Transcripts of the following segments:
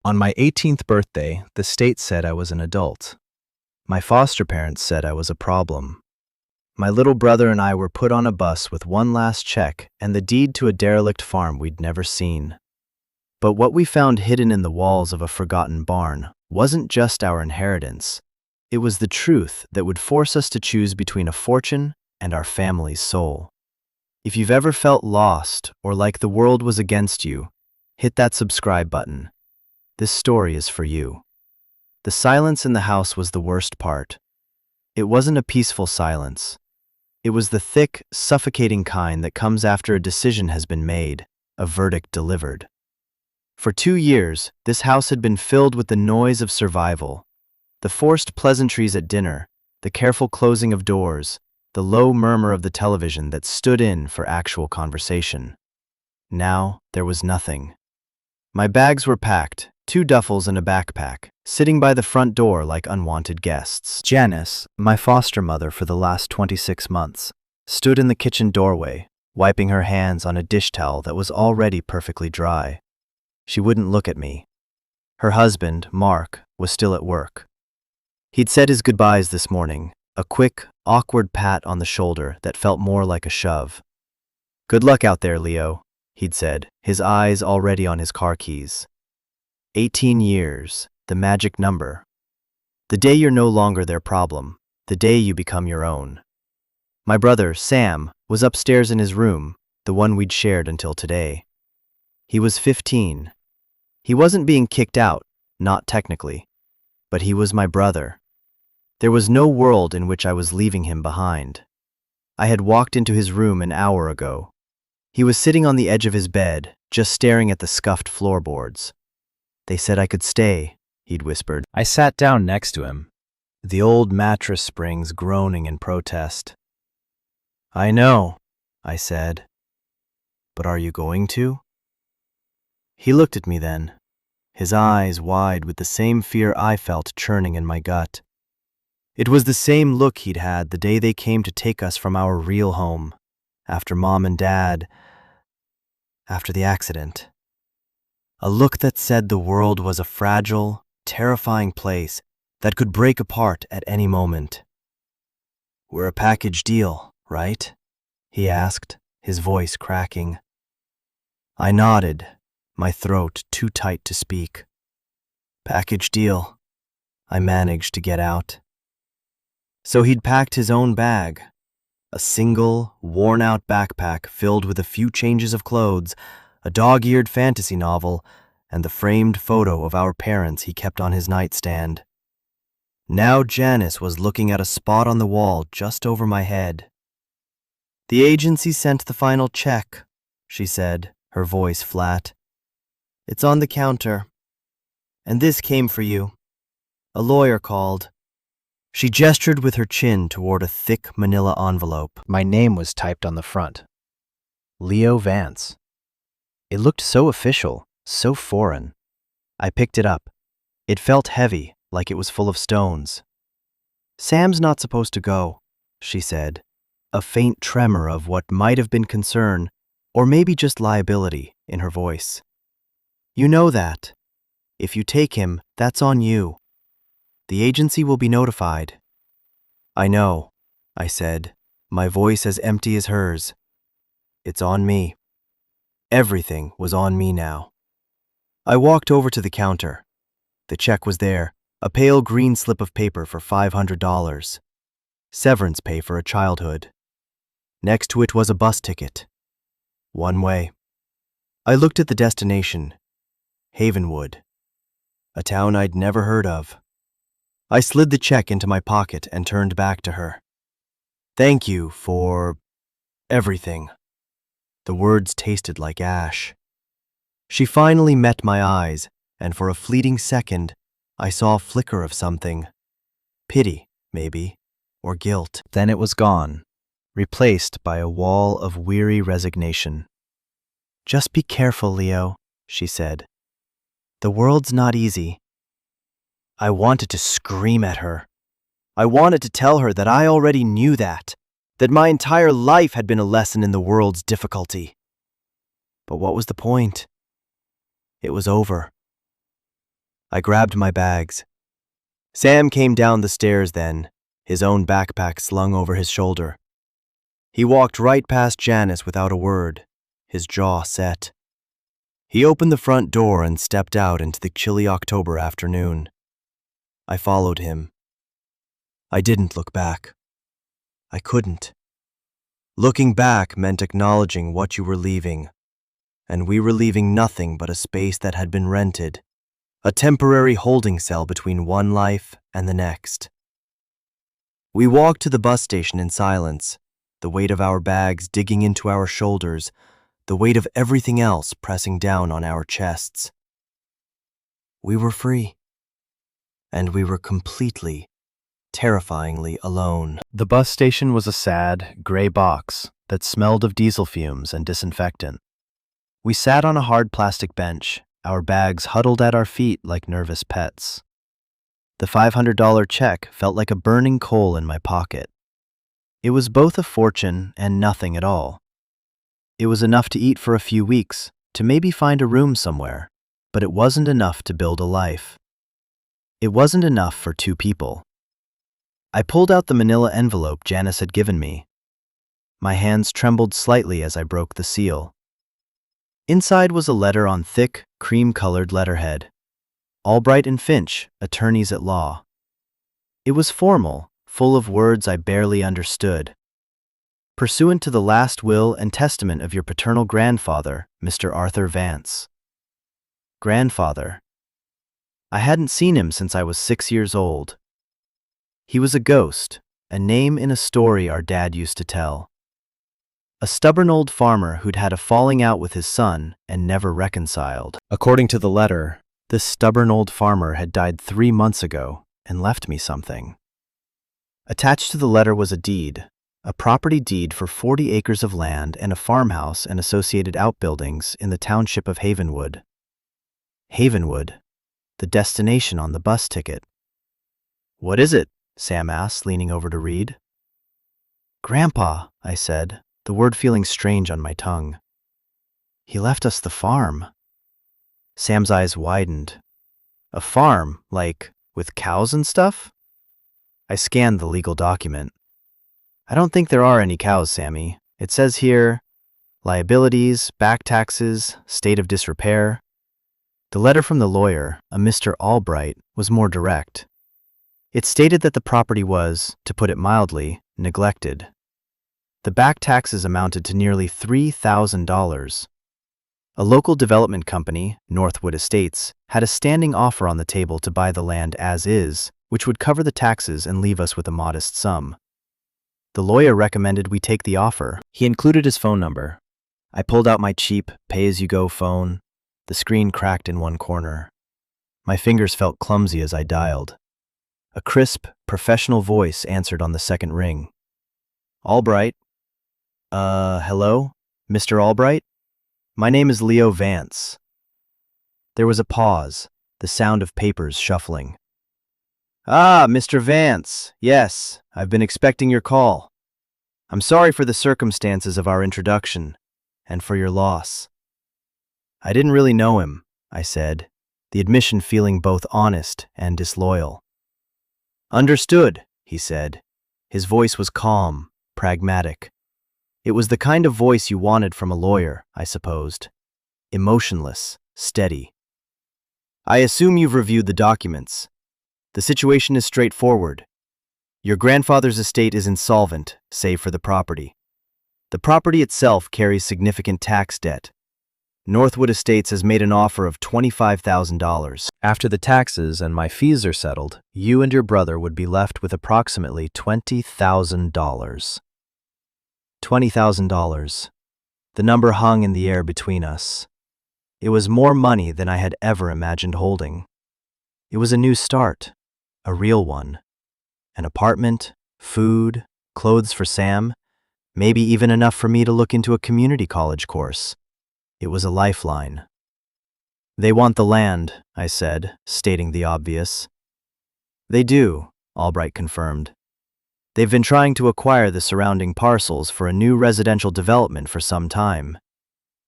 On my 18th birthday, the state said I was an adult. My foster parents said I was a problem. My little brother and I were put on a bus with one last check and the deed to a derelict farm we'd never seen. But what we found hidden in the walls of a forgotten barn wasn't just our inheritance. It was the truth that would force us to choose between a fortune and our family's soul. If you've ever felt lost or like the world was against you, hit that subscribe button. This story is for you. The silence in the house was the worst part. It wasn't a peaceful silence. It was the thick, suffocating kind that comes after a decision has been made, a verdict delivered. For 2 years, this house had been filled with the noise of survival. The forced pleasantries at dinner, the careful closing of doors, the low murmur of the television that stood in for actual conversation. Now, there was nothing. My bags were packed, 2 duffels and a backpack, sitting by the front door like unwanted guests. Janice, my foster mother for the last 26 months, stood in the kitchen doorway, wiping her hands on a dish towel that was already perfectly dry. She wouldn't look at me. Her husband, Mark, was still at work. He'd said his goodbyes this morning, a quick, awkward pat on the shoulder that felt more like a shove. "Good luck out there, Leo," he'd said, his eyes already on his car keys. 18 years, the magic number. The day you're no longer their problem, the day you become your own. My brother, Sam, was upstairs in his room, the one we'd shared until today. He was 15. He wasn't being kicked out, not technically, but he was my brother. There was no world in which I was leaving him behind. I had walked into his room an hour ago. He was sitting on the edge of his bed, just staring at the scuffed floorboards. "They said I could stay," he'd whispered. I sat down next to him, the old mattress springs groaning in protest. "I know," I said. "But are you going to?" He looked at me then, his eyes wide with the same fear I felt churning in my gut. It was the same look he'd had the day they came to take us from our real home, after Mom and Dad, after the accident. A look that said the world was a fragile, terrifying place that could break apart at any moment. "We're a package deal, right?" he asked, his voice cracking. I nodded, my throat too tight to speak. "Package deal," I managed to get out. So he'd packed his own bag, a single, worn-out backpack filled with a few changes of clothes, a dog-eared fantasy novel, and the framed photo of our parents he kept on his nightstand. Now Janice was looking at a spot on the wall just over my head. "The agency sent the final check," she said, her voice flat. "It's on the counter. And this came for you. A lawyer called." She gestured with her chin toward a thick manila envelope. My name was typed on the front. Leo Vance. It looked so official, so foreign. I picked it up. It felt heavy, like it was full of stones. "Sam's not supposed to go," she said, a faint tremor of what might have been concern, or maybe just liability, in her voice. "You know that. If you take him, that's on you. The agency will be notified." "I know," I said, my voice as empty as hers. "It's on me." Everything was on me now. I walked over to the counter. The check was there, a pale green slip of paper for $500. Severance pay for a childhood. Next to it was a bus ticket. One way. I looked at the destination, Havenwood, a town I'd never heard of. I slid the check into my pocket and turned back to her. "Thank you for everything." The words tasted like ash. She finally met my eyes, and for a fleeting second, I saw a flicker of something. Pity, maybe, or guilt. Then it was gone, replaced by a wall of weary resignation. "Just be careful, Leo," she said. "The world's not easy." I wanted to scream at her. I wanted to tell her that I already knew that my entire life had been a lesson in the world's difficulty. But what was the point? It was over. I grabbed my bags. Sam came down the stairs then, his own backpack slung over his shoulder. He walked right past Janice without a word, his jaw set. He opened the front door and stepped out into the chilly October afternoon. I followed him. I didn't look back. I couldn't. Looking back meant acknowledging what you were leaving, and we were leaving nothing but a space that had been rented, a temporary holding cell between one life and the next. We walked to the bus station in silence, the weight of our bags digging into our shoulders, the weight of everything else pressing down on our chests. We were free, and we were completely, terrifyingly alone. The bus station was a sad, gray box that smelled of diesel fumes and disinfectant. We sat on a hard plastic bench, our bags huddled at our feet like nervous pets. The $500 check felt like a burning coal in my pocket. It was both a fortune and nothing at all. It was enough to eat for a few weeks, to maybe find a room somewhere, but it wasn't enough to build a life. It wasn't enough for two people. I pulled out the manila envelope Janice had given me. My hands trembled slightly as I broke the seal. Inside was a letter on thick, cream-colored letterhead. Albright and Finch, attorneys at law. It was formal, full of words I barely understood. Pursuant to the last will and testament of your paternal grandfather, Mr. Arthur Vance. Grandfather. I hadn't seen him since I was 6 years old. He was a ghost, a name in a story our dad used to tell. A stubborn old farmer who'd had a falling out with his son and never reconciled. According to the letter, this stubborn old farmer had died 3 months ago and left me something. Attached to the letter was a deed, a property deed for 40 acres of land and a farmhouse and associated outbuildings in the township of Havenwood. Havenwood, the destination on the bus ticket. "What is it?" Sam asked, leaning over to read. "Grandpa," I said, the word feeling strange on my tongue. "He left us the farm." Sam's eyes widened. "A farm, like, with cows and stuff?" I scanned the legal document. "I don't think there are any cows, Sammy. It says here, liabilities, back taxes, state of disrepair." The letter from the lawyer, a Mr. Albright, was more direct. It stated that the property was, to put it mildly, neglected. The back taxes amounted to nearly $3,000. A local development company, Northwood Estates, had a standing offer on the table to buy the land as is, which would cover the taxes and leave us with a modest sum. The lawyer recommended we take the offer. He included his phone number. I pulled out my cheap, pay-as-you-go phone. The screen cracked in one corner. My fingers felt clumsy as I dialed. A crisp, professional voice answered on the second ring. "Albright? Hello? Mr. Albright? My name is Leo Vance." There was a pause, the sound of papers shuffling. "Ah, Mr. Vance. Yes, I've been expecting your call. I'm sorry for the circumstances of our introduction, and for your loss." "I didn't really know him," I said, the admission feeling both honest and disloyal. "Understood," he said. His voice was calm, pragmatic. It was the kind of voice you wanted from a lawyer, I supposed. Emotionless, steady. "I assume you've reviewed the documents. The situation is straightforward. Your grandfather's estate is insolvent, save for the property. The property itself carries significant tax debt. Northwood Estates has made an offer of $25,000. After the taxes and my fees are settled, you and your brother would be left with approximately $20,000. $20,000. The number hung in the air between us. It was more money than I had ever imagined holding. It was a new start, a real one. An apartment, food, clothes for Sam, maybe even enough for me to look into a community college course. It was a lifeline. "They want the land," I said, stating the obvious. "They do," Albright confirmed. "They've been trying to acquire the surrounding parcels for a new residential development for some time.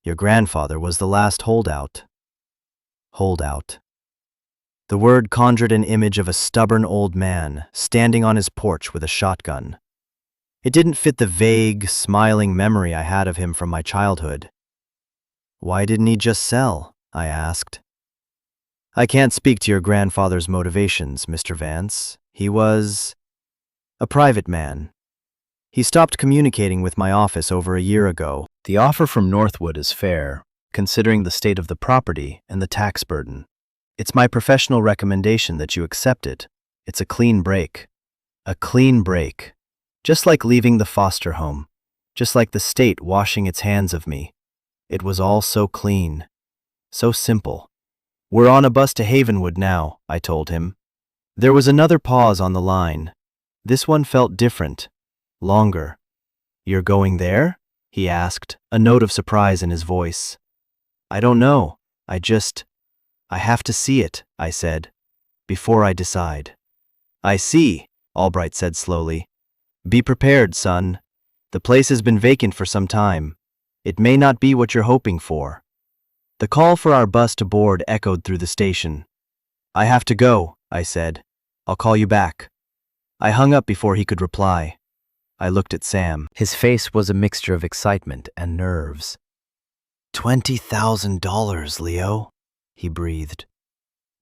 Your grandfather was the last holdout." Holdout. The word conjured an image of a stubborn old man standing on his porch with a shotgun. It didn't fit the vague, smiling memory I had of him from my childhood. "Why didn't he just sell?" I asked. "I can't speak to your grandfather's motivations, Mr. Vance. He was a private man. He stopped communicating with my office over a year ago. The offer from Northwood is fair, considering the state of the property and the tax burden. It's my professional recommendation that you accept it. It's a clean break. A clean break. Just like leaving the foster home. Just like the state washing its hands of me. It was all so clean. So simple. We're on a bus to Havenwood now," I told him. There was another pause on the line. This one felt different. Longer. "You're going there?" he asked, a note of surprise in his voice. "I don't know. I have to see it," I said, "before I decide." "I see," Albright said slowly. "Be prepared, son. The place has been vacant for some time. It may not be what you're hoping for." The call for our bus to board echoed through the station. "I have to go," I said. "I'll call you back." I hung up before he could reply. I looked at Sam. His face was a mixture of excitement and nerves. $20,000, Leo, he breathed.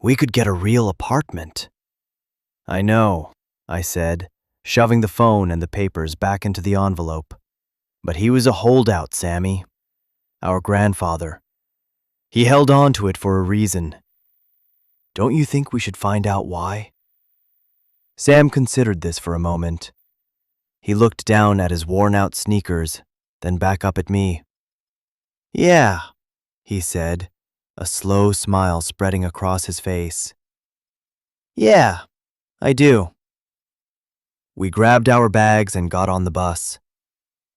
"We could get a real apartment." "I know," I said, shoving the phone and the papers back into the envelope. "But he was a holdout, Sammy. Our grandfather. He held on to it for a reason. Don't you think we should find out why?" Sam considered this for a moment. He looked down at his worn-out sneakers, then back up at me. "Yeah," he said, a slow smile spreading across his face. "Yeah, I do." We grabbed our bags and got on the bus.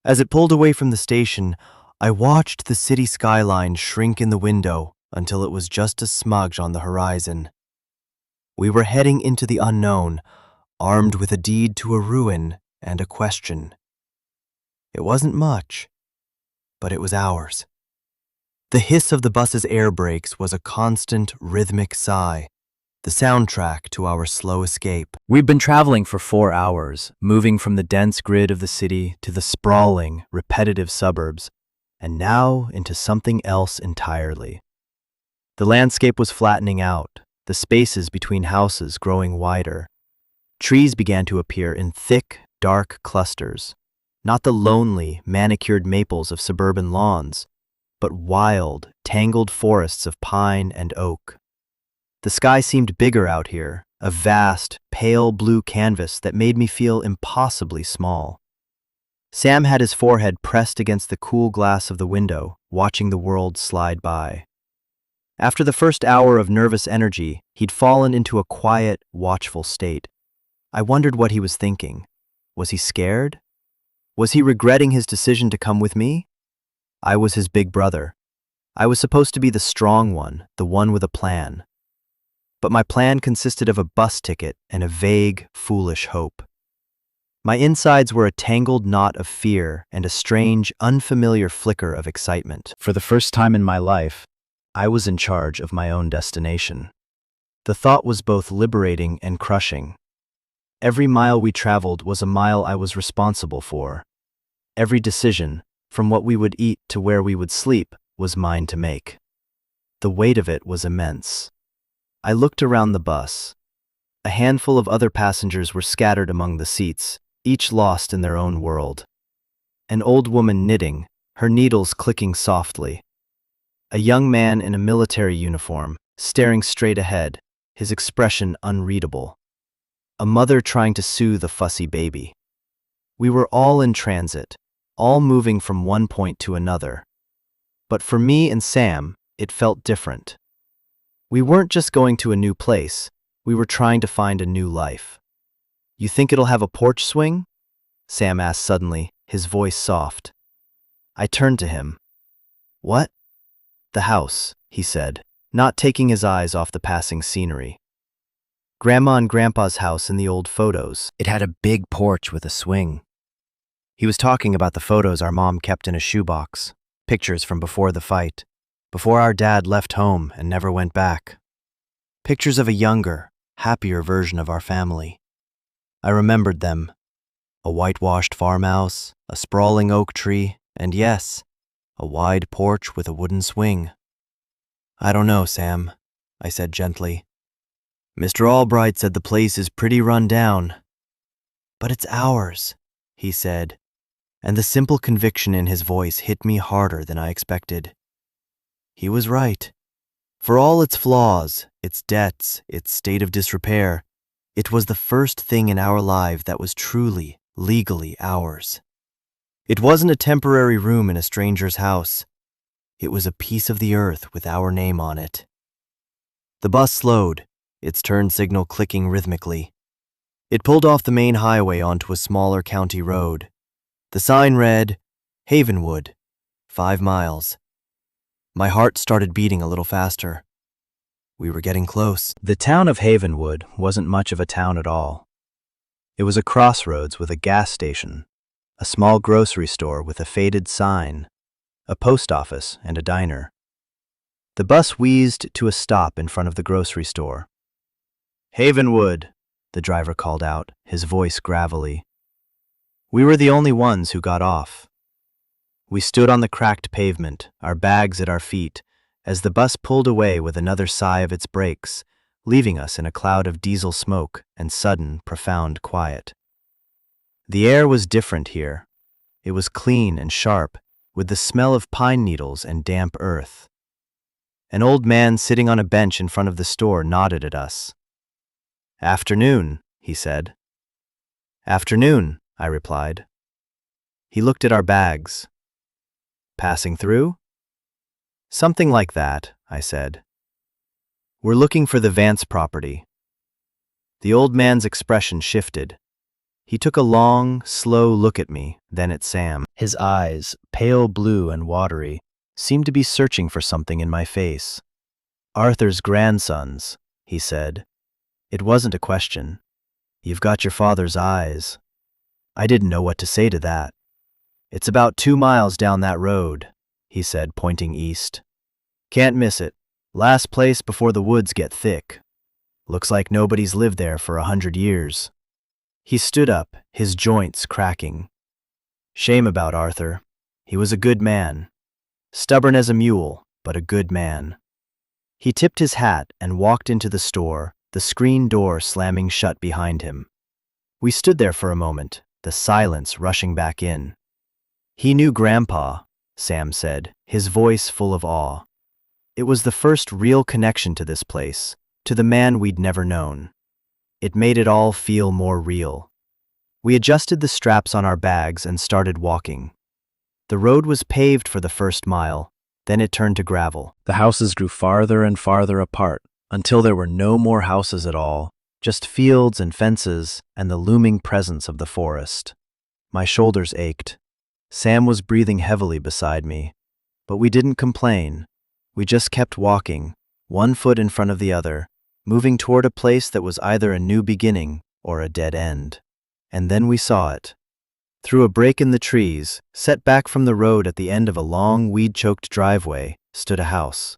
As it pulled away from the station, I watched the city skyline shrink in the window until it was just a smudge on the horizon. We were heading into the unknown, armed with a deed to a ruin and a question. It wasn't much, but it was ours. The hiss of the bus's air brakes was a constant, rhythmic sigh, the soundtrack to our slow escape. We'd been traveling for 4 hours, moving from the dense grid of the city to the sprawling, repetitive suburbs, and now into something else entirely. The landscape was flattening out, the spaces between houses growing wider. Trees began to appear in thick, dark clusters, not the lonely, manicured maples of suburban lawns, but wild, tangled forests of pine and oak. The sky seemed bigger out here, a vast, pale blue canvas that made me feel impossibly small. Sam had his forehead pressed against the cool glass of the window, watching the world slide by. After the first hour of nervous energy, he'd fallen into a quiet, watchful state. I wondered what he was thinking. Was he scared? Was he regretting his decision to come with me? I was his big brother. I was supposed to be the strong one, the one with a plan. But my plan consisted of a bus ticket and a vague, foolish hope. My insides were a tangled knot of fear and a strange, unfamiliar flicker of excitement. For the first time in my life, I was in charge of my own destination. The thought was both liberating and crushing. Every mile we traveled was a mile I was responsible for. Every decision, from what we would eat to where we would sleep, was mine to make. The weight of it was immense. I looked around the bus. A handful of other passengers were scattered among the seats, each lost in their own world. An old woman knitting, her needles clicking softly. A young man in a military uniform, staring straight ahead, his expression unreadable. A mother trying to soothe a fussy baby. We were all in transit, all moving from one point to another. But for me and Sam, it felt different. We weren't just going to a new place, we were trying to find a new life. "You think it'll have a porch swing?" Sam asked suddenly, his voice soft. I turned to him. "What?" "The house," he said, not taking his eyes off the passing scenery. "Grandma and Grandpa's house in the old photos. It had a big porch with a swing." He was talking about the photos our mom kept in a shoebox, pictures from before the fight, before our dad left home and never went back. Pictures of a younger, happier version of our family. I remembered them. A whitewashed farmhouse, a sprawling oak tree, and yes, a wide porch with a wooden swing. "I don't know, Sam," I said gently. "Mr. Albright said the place is pretty run down." "But it's ours," he said, and the simple conviction in his voice hit me harder than I expected. He was right. For all its flaws, its debts, its state of disrepair, it was the first thing in our life that was truly, legally ours. It wasn't a temporary room in a stranger's house. It was a piece of the earth with our name on it. The bus slowed, its turn signal clicking rhythmically. It pulled off the main highway onto a smaller county road. The sign read, Havenwood, 5 miles. My heart started beating a little faster. We were getting close. The town of Havenwood wasn't much of a town at all. It was a crossroads with a gas station, a small grocery store with a faded sign, a post office, and a diner. The bus wheezed to a stop in front of the grocery store. "Havenwood," the driver called out, his voice gravelly. We were the only ones who got off. We stood on the cracked pavement, our bags at our feet, as the bus pulled away with another sigh of its brakes, leaving us in a cloud of diesel smoke and sudden, profound quiet. The air was different here. It was clean and sharp, with the smell of pine needles and damp earth. An old man sitting on a bench in front of the store nodded at us. "Afternoon," he said. "Afternoon," I replied. He looked at our bags. "Passing through?" "Something like that," I said. "We're looking for the Vance property." The old man's expression shifted. He took a long, slow look at me, then at Sam. His eyes, pale blue and watery, seemed to be searching for something in my face. "Arthur's grandsons," he said. It wasn't a question. "You've got your father's eyes." I didn't know what to say to that. "It's about 2 miles down that road," he said, pointing east. "Can't miss it. Last place before the woods get thick. Looks like nobody's lived there for 100 years. He stood up, his joints cracking. "Shame about Arthur. He was a good man. Stubborn as a mule, but a good man." He tipped his hat and walked into the store, the screen door slamming shut behind him. We stood there for a moment, the silence rushing back in. "He knew Grandpa," Sam said, his voice full of awe. It was the first real connection to this place, to the man we'd never known. It made it all feel more real. We adjusted the straps on our bags and started walking. The road was paved for the first mile, then it turned to gravel. The houses grew farther and farther apart, until there were no more houses at all, just fields and fences and the looming presence of the forest. My shoulders ached. Sam was breathing heavily beside me, but we didn't complain. We just kept walking, one foot in front of the other, moving toward a place that was either a new beginning or a dead end. And then we saw it. Through a break in the trees, set back from the road at the end of a long, weed-choked driveway, stood a house.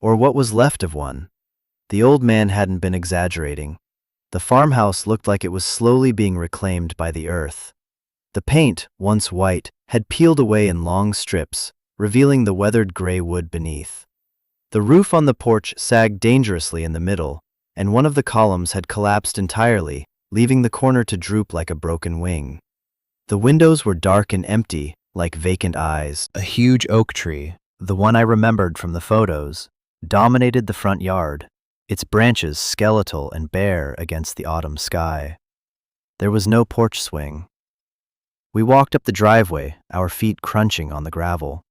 Or what was left of one. The old man hadn't been exaggerating. The farmhouse looked like it was slowly being reclaimed by the earth. The paint, once white, had peeled away in long strips, revealing the weathered gray wood beneath. The roof on the porch sagged dangerously in the middle, and one of the columns had collapsed entirely, leaving the corner to droop like a broken wing. The windows were dark and empty, like vacant eyes. A huge oak tree, the one I remembered from the photos, dominated the front yard, its branches skeletal and bare against the autumn sky. There was no porch swing. We walked up the driveway, our feet crunching on the gravel.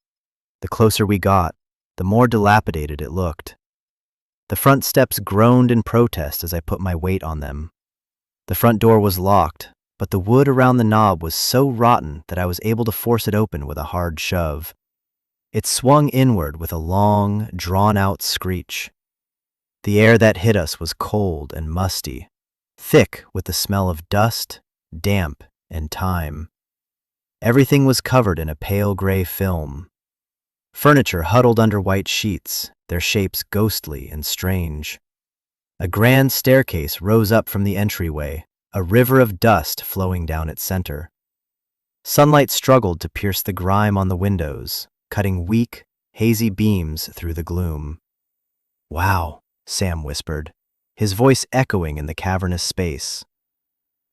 The closer we got, the more dilapidated it looked. The front steps groaned in protest as I put my weight on them. The front door was locked, but the wood around the knob was so rotten that I was able to force it open with a hard shove. It swung inward with a long, drawn-out screech. The air that hit us was cold and musty, thick with the smell of dust, damp, and time. Everything was covered in a pale gray film. Furniture huddled under white sheets, their shapes ghostly and strange. A grand staircase rose up from the entryway, a river of dust flowing down its center. Sunlight struggled to pierce the grime on the windows, cutting weak, hazy beams through the gloom. "Wow," Sam whispered, his voice echoing in the cavernous space.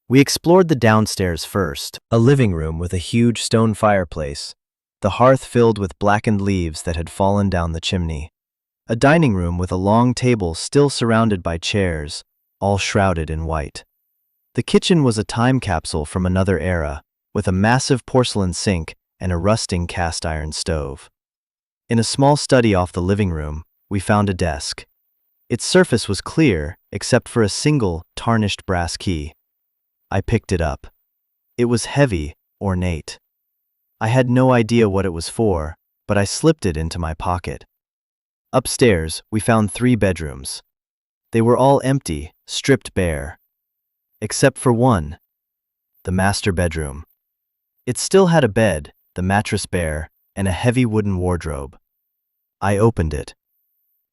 We explored the downstairs first, a living room with a huge stone fireplace, the hearth filled with blackened leaves that had fallen down the chimney. A dining room with a long table still surrounded by chairs, all shrouded in white. The kitchen was a time capsule from another era, with a massive porcelain sink and a rusting cast-iron stove. In a small study off the living room, we found a desk. Its surface was clear, except for a single, tarnished brass key. I picked it up. It was heavy, ornate. I had no idea what it was for, but I slipped it into my pocket. Upstairs, we found 3 bedrooms. They were all empty, stripped bare. Except for one, the master bedroom. It still had a bed, the mattress bare, and a heavy wooden wardrobe. I opened it.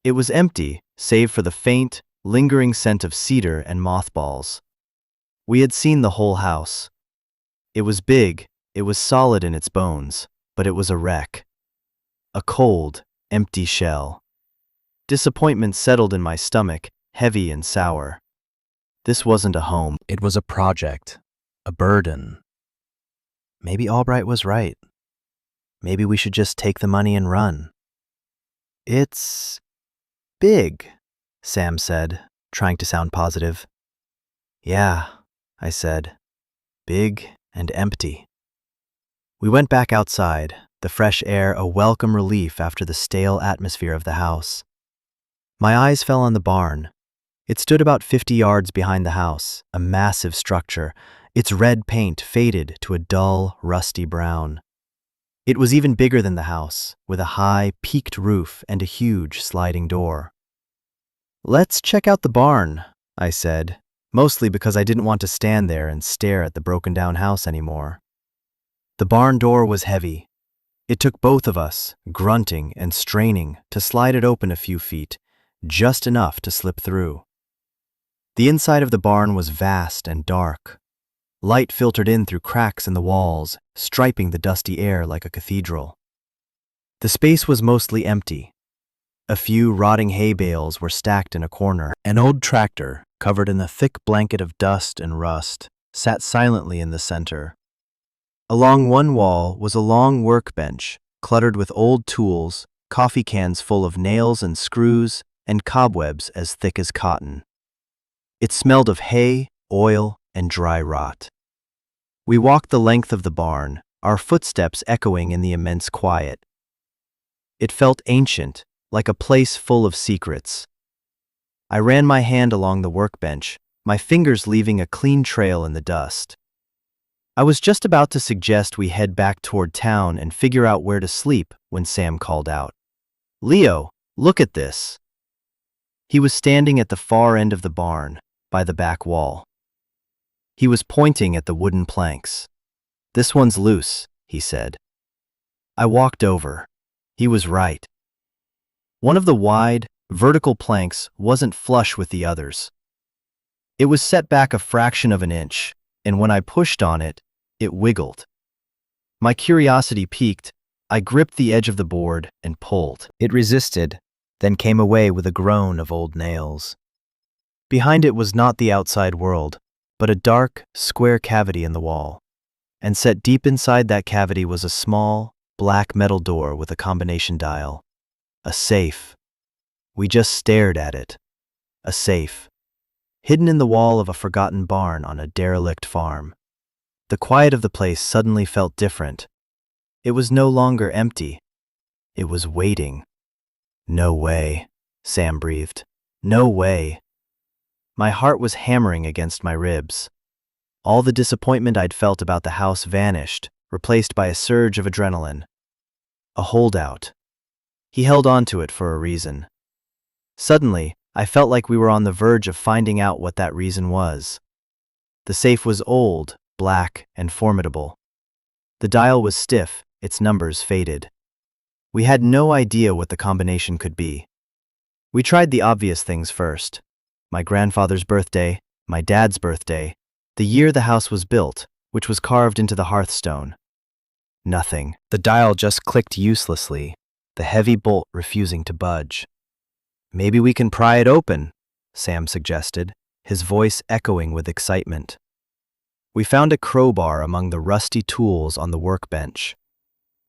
It was empty, save for the faint, lingering scent of cedar and mothballs. We had seen the whole house. It was big, it was solid in its bones, but it was a wreck. A cold, empty shell. Disappointment settled in my stomach, heavy and sour. This wasn't a home. It was a project, a burden. Maybe Albright was right. Maybe we should just take the money and run. "It's big," Sam said, trying to sound positive. "Yeah," I said, "big and empty." We went back outside, the fresh air a welcome relief after the stale atmosphere of the house. My eyes fell on the barn. It stood about 50 yards behind the house, a massive structure, its red paint faded to a dull, rusty brown. It was even bigger than the house, with a high, peaked roof and a huge sliding door. "Let's check out the barn," I said, mostly because I didn't want to stand there and stare at the broken-down house anymore. The barn door was heavy. It took both of us, grunting and straining, to slide it open a few feet, just enough to slip through. The inside of the barn was vast and dark. Light filtered in through cracks in the walls, striping the dusty air like a cathedral. The space was mostly empty. A few rotting hay bales were stacked in a corner. An old tractor, covered in a thick blanket of dust and rust, sat silently in the center. Along one wall was a long workbench, cluttered with old tools, coffee cans full of nails and screws, and cobwebs as thick as cotton. It smelled of hay, oil, and dry rot. We walked the length of the barn, our footsteps echoing in the immense quiet. It felt ancient, like a place full of secrets. I ran my hand along the workbench, my fingers leaving a clean trail in the dust. I was just about to suggest we head back toward town and figure out where to sleep when Sam called out, "Leo, look at this." He was standing at the far end of the barn, by the back wall. He was pointing at the wooden planks. "This one's loose," he said. I walked over. He was right. One of the wide, vertical planks wasn't flush with the others. It was set back a fraction of an inch, and when I pushed on it, it wiggled. My curiosity piqued. I gripped the edge of the board and pulled. It resisted, then came away with a groan of old nails. Behind it was not the outside world, but a dark, square cavity in the wall. And set deep inside that cavity was a small, black metal door with a combination dial. A safe. We just stared at it. A safe. Hidden in the wall of a forgotten barn on a derelict farm. The quiet of the place suddenly felt different. It was no longer empty. It was waiting. "No way," Sam breathed. "No way." My heart was hammering against my ribs. All the disappointment I'd felt about the house vanished, replaced by a surge of adrenaline. A holdout. He held on to it for a reason. Suddenly, I felt like we were on the verge of finding out what that reason was. The safe was old, black, and formidable. The dial was stiff, its numbers faded. We had no idea what the combination could be. We tried the obvious things first. my grandfather's birthday, my dad's birthday, the year the house was built, which was carved into the hearthstone. Nothing. The dial just clicked uselessly, the heavy bolt refusing to budge. "Maybe we can pry it open," Sam suggested, his voice echoing with excitement. We found a crowbar among the rusty tools on the workbench.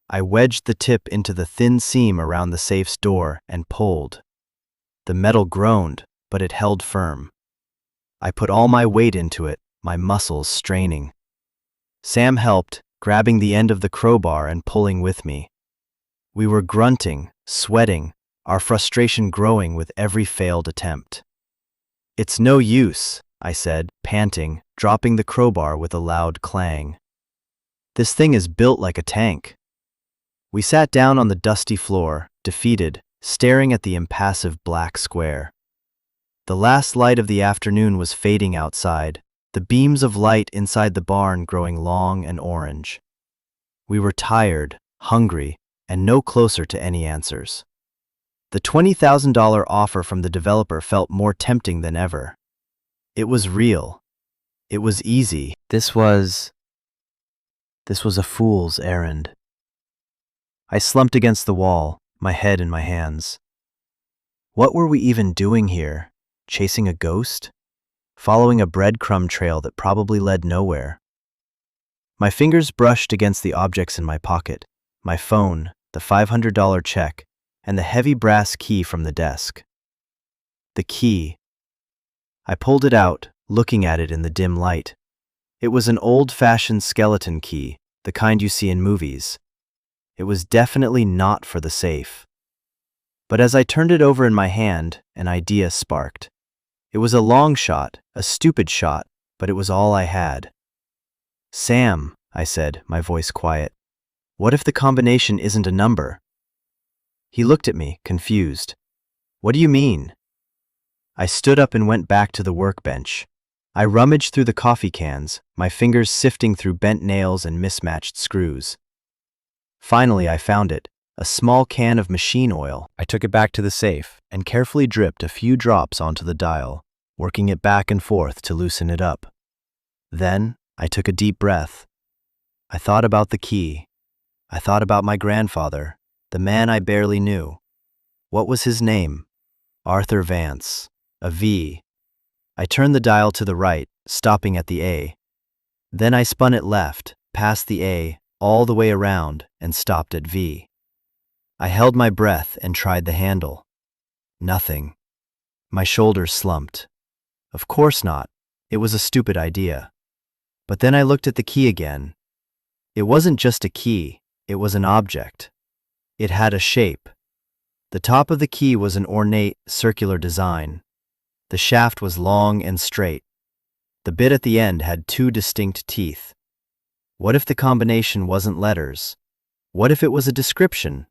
I wedged the tip into the thin seam around the safe's door and pulled. The metal groaned, but it held firm. I put all my weight into it, my muscles straining. Sam helped, grabbing the end of the crowbar and pulling with me. We were grunting, sweating, our frustration growing with every failed attempt. "It's no use," I said, panting, dropping the crowbar with a loud clang. "This thing is built like a tank." We sat down on the dusty floor, defeated, staring at the impassive black square. The last light of the afternoon was fading outside, the beams of light inside the barn growing long and orange. We were tired, hungry, and no closer to any answers. The $20,000 offer from the developer felt more tempting than ever. It was real. It was easy. This was a fool's errand. I slumped against the wall, my head in my hands. What were we even doing here? Chasing a ghost? Following a breadcrumb trail that probably led nowhere? My fingers brushed against the objects in my pocket, my phone, the $500 check, and the heavy brass key from the desk. The key. I pulled it out, looking at it in the dim light. It was an old-fashioned skeleton key, the kind you see in movies. It was definitely not for the safe. But as I turned it over in my hand, an idea sparked. It was a long shot, a stupid shot, but it was all I had. "Sam," I said, my voice quiet, "what if the combination isn't a number?" He looked at me, confused. "What do you mean?" I stood up and went back to the workbench. I rummaged through the coffee cans, my fingers sifting through bent nails and mismatched screws. Finally, I found it, a small can of machine oil. I took it back to the safe and carefully dripped a few drops onto the dial, working it back and forth to loosen it up. Then, I took a deep breath. I thought about the key. I thought about my grandfather, the man I barely knew. What was his name? Arthur Vance. A V. I turned the dial to the right, stopping at the A. Then I spun it left, past the A, all the way around, and stopped at V. I held my breath and tried the handle. Nothing. My shoulders slumped. Of course not. It was a stupid idea. But then I looked at the key again. It wasn't just a key, it was an object. It had a shape. The top of the key was an ornate, circular design. The shaft was long and straight. The bit at the end had two distinct teeth. What if the combination wasn't letters? What if it was a description?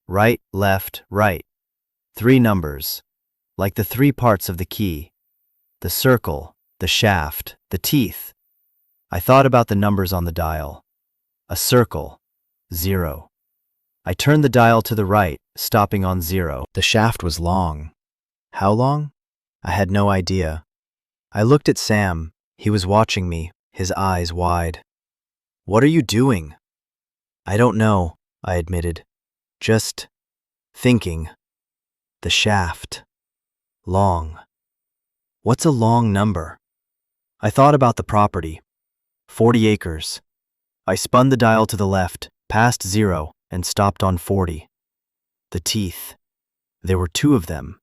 Right, left, right. 3 numbers, like the 3 parts of the key. The circle, the shaft, the teeth. I thought about the numbers on the dial. A circle, 0. I turned the dial to the right, stopping on 0. The shaft was long. How long? I had no idea. I looked at Sam. He was watching me, his eyes wide. "What are you doing?" "I don't know," I admitted. "Just thinking." The shaft. Long. What's a long number? I thought about the property. 40 acres. I spun the dial to the left, past 0, and stopped on 40. The teeth. There were 2 of them.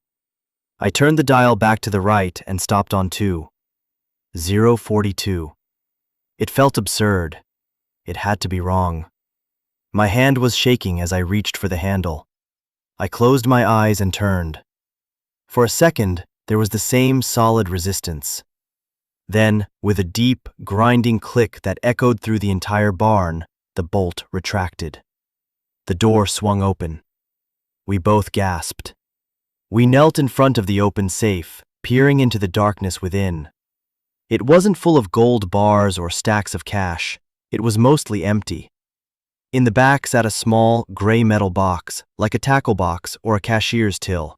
I turned the dial back to the right and stopped on 2. 042. It felt absurd. It had to be wrong. My hand was shaking as I reached for the handle. I closed my eyes and turned. For a second, there was the same solid resistance. Then, with a deep, grinding click that echoed through the entire barn, the bolt retracted. The door swung open. We both gasped. We knelt in front of the open safe, peering into the darkness within. It wasn't full of gold bars or stacks of cash. It was mostly empty. In the back sat a small, gray metal box, like a tackle box or a cashier's till.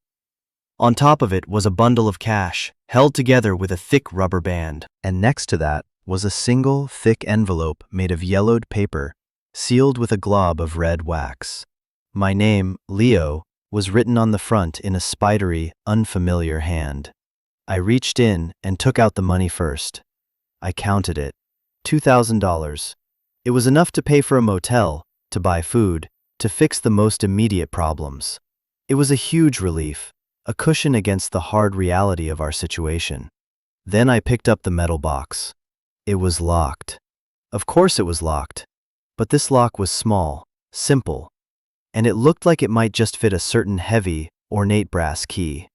On top of it was a bundle of cash, held together with a thick rubber band. And next to that was a single, thick envelope made of yellowed paper, sealed with a glob of red wax. My name, Leo, was written on the front in a spidery, unfamiliar hand. I reached in and took out the money first. I counted it. $2,000. It was enough to pay for a motel, to buy food, to fix the most immediate problems. It was a huge relief, a cushion against the hard reality of our situation. Then I picked up the metal box. It was locked. Of course it was locked. But this lock was small, simple, and it looked like it might just fit a certain heavy, ornate brass key.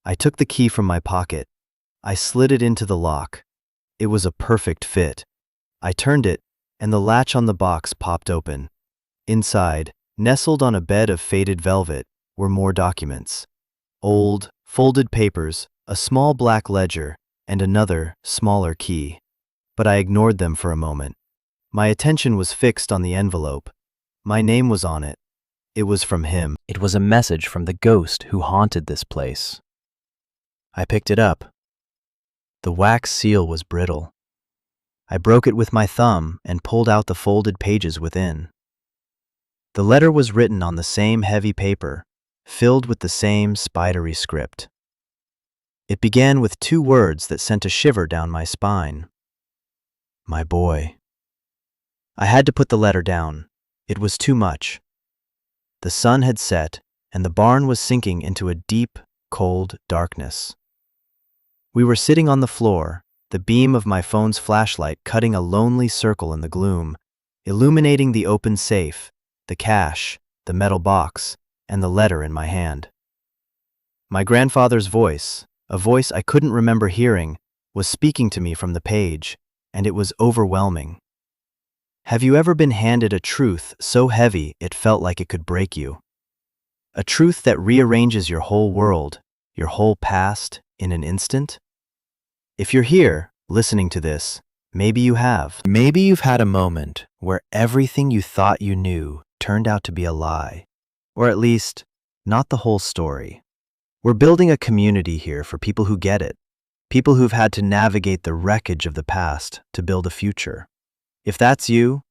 I took the key from my pocket. I slid it into the lock. It was a perfect fit. I turned it, and the latch on the box popped open. Inside, nestled on a bed of faded velvet, were more documents. Old, folded papers, a small black ledger, and another, smaller key. But I ignored them for a moment. My attention was fixed on the envelope. My name was on it. It was from him. It was a message from the ghost who haunted this place. I picked it up. The wax seal was brittle. I broke it with my thumb and pulled out the folded pages within. The letter was written on the same heavy paper, filled with the same spidery script. It began with 2 words that sent a shiver down my spine. My boy. I had to put the letter down. It was too much. The sun had set, and the barn was sinking into a deep, cold darkness. We were sitting on the floor, the beam of my phone's flashlight cutting a lonely circle in the gloom, illuminating the open safe, the cash, the metal box, and the letter in my hand. My grandfather's voice, a voice I couldn't remember hearing, was speaking to me from the page, and it was overwhelming. Have you ever been handed a truth so heavy it felt like it could break you? A truth that rearranges your whole world, your whole past, in an instant? If you're here, listening to this, maybe you have. Maybe you've had a moment where everything you thought you knew turned out to be a lie. Or at least, not the whole story. We're building a community here for people who get it. People who've had to navigate the wreckage of the past to build a future. If that's you,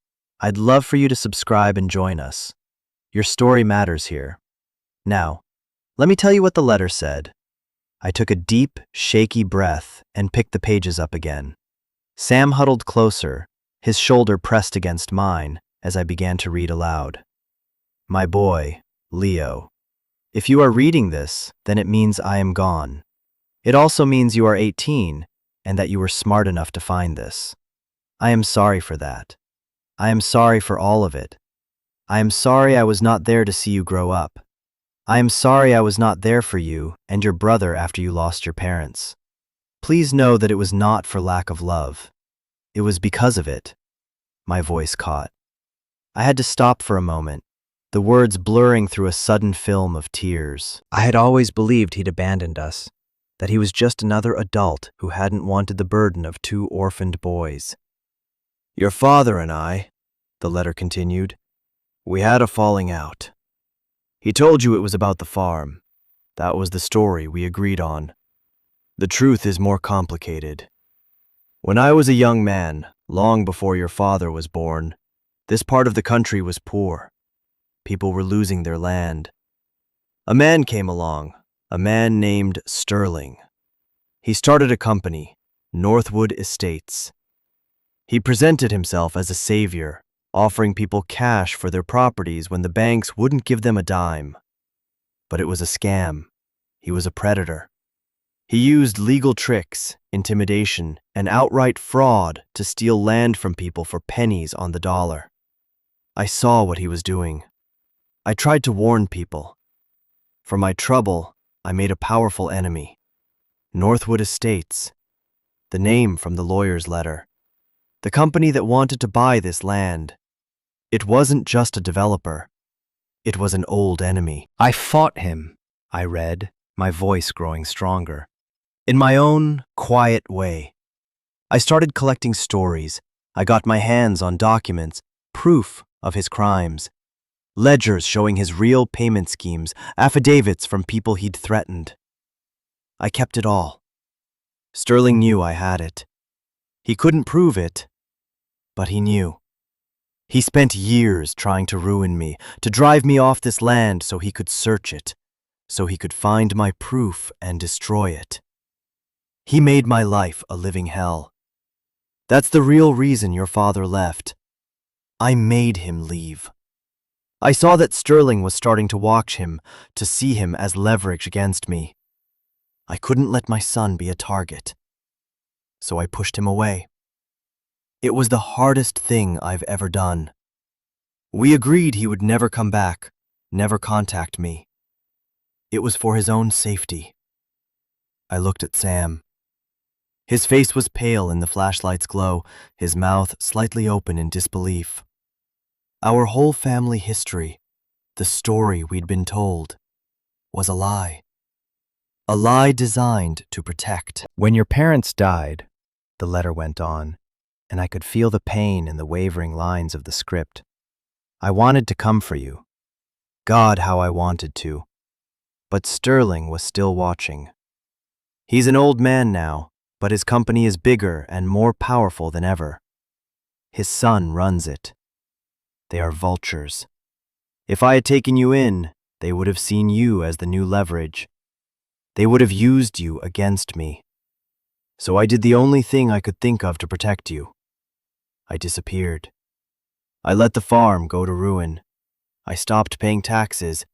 I'd love for you to subscribe and join us. Your story matters here. Now, let me tell you what the letter said. I took a deep, shaky breath and picked the pages up again. Sam huddled closer, his shoulder pressed against mine as I began to read aloud. My boy, Leo. If you are reading this, then it means I am gone. It also means you are 18 and that you were smart enough to find this. I am sorry for that. I am sorry for all of it. I am sorry I was not there to see you grow up. I am sorry I was not there for you and your brother after you lost your parents. Please know that it was not for lack of love. It was because of it. My voice caught. I had to stop for a moment, the words blurring through a sudden film of tears. I had always believed he'd abandoned us, that he was just another adult who hadn't wanted the burden of 2 orphaned boys. Your father and I, the letter continued, we had a falling out. He told you it was about the farm. That was the story we agreed on. The truth is more complicated. When I was a young man, long before your father was born, this part of the country was poor. People were losing their land. A man came along, a man named Sterling. He started a company, Northwood Estates. He presented himself as a savior, offering people cash for their properties when the banks wouldn't give them a dime. But it was a scam. He was a predator. He used legal tricks, intimidation, and outright fraud to steal land from people for pennies on the dollar. I saw what he was doing. I tried to warn people. For my trouble, I made a powerful enemy. Northwood Estates, the name from the lawyer's letter. The company that wanted to buy this land. It wasn't just a developer. It was an old enemy. I fought him, I read, my voice growing stronger. In my own, quiet way. I started collecting stories. I got my hands on documents, proof of his crimes. Ledgers showing his real payment schemes, affidavits from people he'd threatened. I kept it all. Sterling knew I had it. He couldn't prove it, but he knew. He spent years trying to ruin me, to drive me off this land so he could search it, so he could find my proof and destroy it. He made my life a living hell. That's the real reason your father left. I made him leave. I saw that Sterling was starting to watch him, to see him as leverage against me. I couldn't let my son be a target, so I pushed him away. It was the hardest thing I've ever done. We agreed he would never come back, never contact me. It was for his own safety. I looked at Sam. His face was pale in the flashlight's glow, his mouth slightly open in disbelief. Our whole family history, the story we'd been told, was a lie. A lie designed to protect. When your parents died, the letter went on, and I could feel the pain in the wavering lines of the script. I wanted to come for you. God, how I wanted to. But Sterling was still watching. He's an old man now, but his company is bigger and more powerful than ever. His son runs it. They are vultures. If I had taken you in, they would have seen you as the new leverage. They would have used you against me. So I did the only thing I could think of to protect you. I disappeared. I let the farm go to ruin. I stopped paying taxes.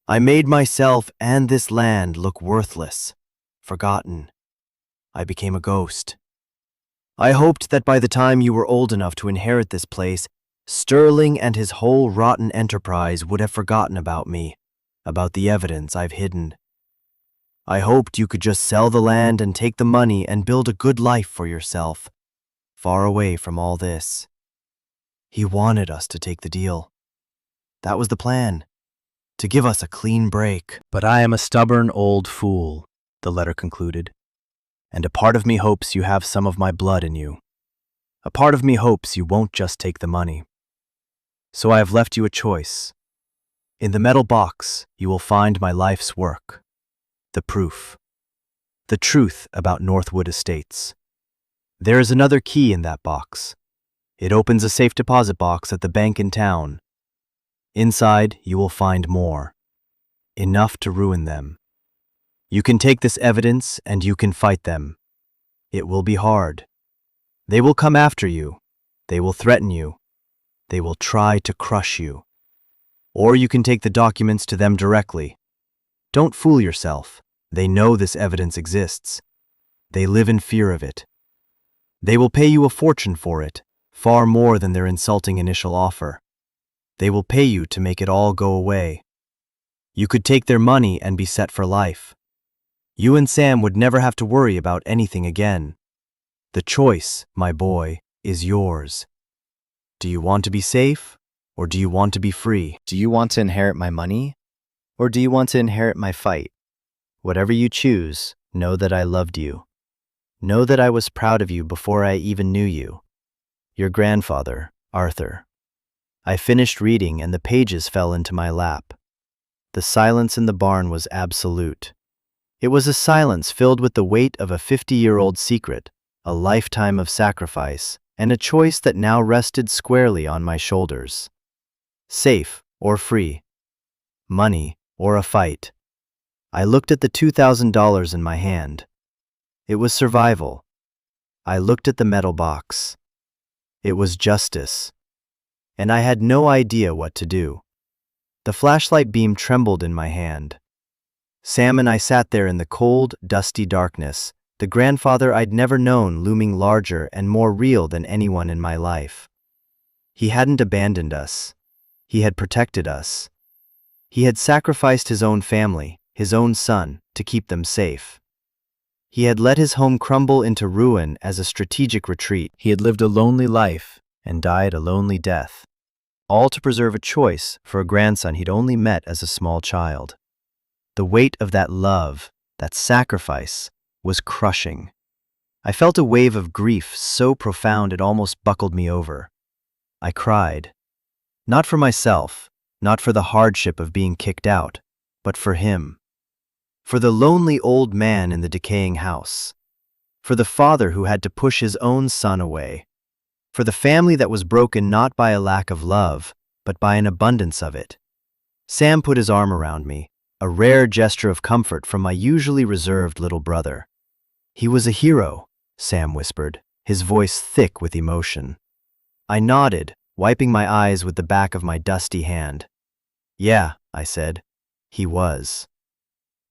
I made myself and this land look worthless, forgotten. I became a ghost. I hoped that by the time you were old enough to inherit this place, Sterling and his whole rotten enterprise would have forgotten about me, about the evidence I've hidden. I hoped you could just sell the land and take the money and build a good life for yourself, far away from all this. He wanted us to take the deal. That was the plan, to give us a clean break. But I am a stubborn old fool, the letter concluded, and a part of me hopes you have some of my blood in you. A part of me hopes you won't just take the money. So I have left you a choice. In the metal box, you will find my life's work, the proof, the truth about Northwood Estates. There is another key in that box. It opens a safe deposit box at the bank in town. Inside, you will find more, enough to ruin them. You can take this evidence and you can fight them. It will be hard. They will come after you. They will threaten you. They will try to crush you. Or you can take the documents to them directly. Don't fool yourself. They know this evidence exists. They live in fear of it. They will pay you a fortune for it, far more than their insulting initial offer. They will pay you to make it all go away. You could take their money and be set for life. You and Sam would never have to worry about anything again. The choice, my boy, is yours. Do you want to be safe, or do you want to be free? Do you want to inherit my money, or do you want to inherit my fight? Whatever you choose, know that I loved you. Know that I was proud of you before I even knew you. Your grandfather, Arthur. I finished reading and the pages fell into my lap. The silence in the barn was absolute. It was a silence filled with the weight of a 50-year-old secret, a lifetime of sacrifice, and a choice that now rested squarely on my shoulders. Safe or free. Money or a fight. I looked at the $2,000 in my hand. It was survival. I looked at the metal box. It was justice. And I had no idea what to do. The flashlight beam trembled in my hand. Sam and I sat there in the cold, dusty darkness, the grandfather I'd never known looming larger and more real than anyone in my life. He hadn't abandoned us. He had protected us. He had sacrificed his own family, his own son, to keep them safe. He had let his home crumble into ruin as a strategic retreat. He had lived a lonely life and died a lonely death, all to preserve a choice for a grandson he'd only met as a small child. The weight of that love, that sacrifice, was crushing. I felt a wave of grief so profound it almost buckled me over. I cried. Not for myself, not for the hardship of being kicked out, but for him. For the lonely old man in the decaying house. For the father who had to push his own son away. For the family that was broken not by a lack of love, but by an abundance of it. Sam put his arm around me, a rare gesture of comfort from my usually reserved little brother. "He was a hero," Sam whispered, his voice thick with emotion. I nodded, wiping my eyes with the back of my dusty hand. "Yeah," I said, "he was."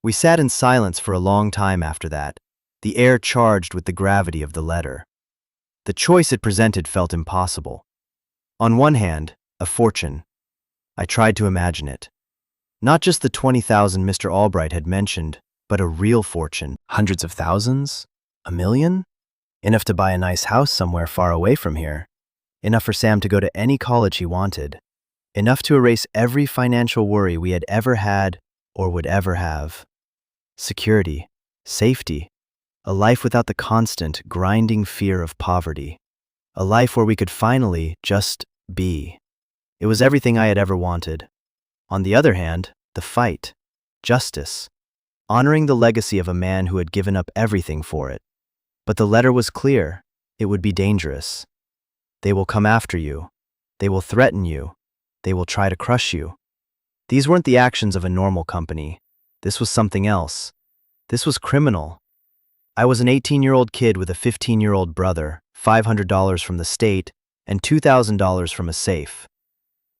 We sat in silence for a long time after that, the air charged with the gravity of the letter. The choice it presented felt impossible. On one hand, a fortune. I tried to imagine it. Not just the 20,000 Mr. Albright had mentioned, but a real fortune. Hundreds of thousands? A million? Enough to buy a nice house somewhere far away from here. Enough for Sam to go to any college he wanted. Enough to erase every financial worry we had ever had or would ever have. Security, safety, a life without the constant, grinding fear of poverty. A life where we could finally just be. It was everything I had ever wanted. On the other hand, the fight, justice, honoring the legacy of a man who had given up everything for it. But the letter was clear. It would be dangerous. They will come after you. They will threaten you. They will try to crush you. These weren't the actions of a normal company. This was something else. This was criminal. I was an 18-year-old kid with a 15-year-old brother, $500 from the state, and $2,000 from a safe.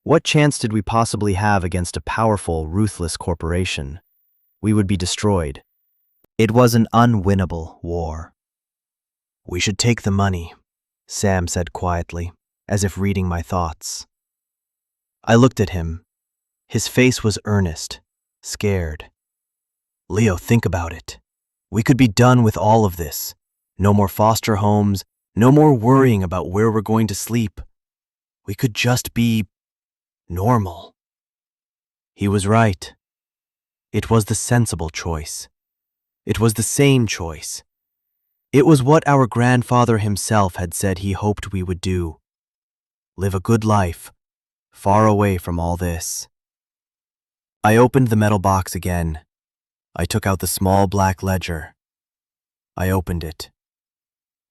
What chance did we possibly have against a powerful, ruthless corporation? We would be destroyed. It was an unwinnable war. "We should take the money," Sam said quietly, as if reading my thoughts. I looked at him. His face was earnest, scared. "Leo, think about it. We could be done with all of this. No more foster homes, no more worrying about where we're going to sleep. We could just be normal." He was right. It was the sensible choice. It was the sane choice. It was what our grandfather himself had said he hoped we would do. Live a good life, far away from all this. I opened the metal box again. I took out the small black ledger. I opened it.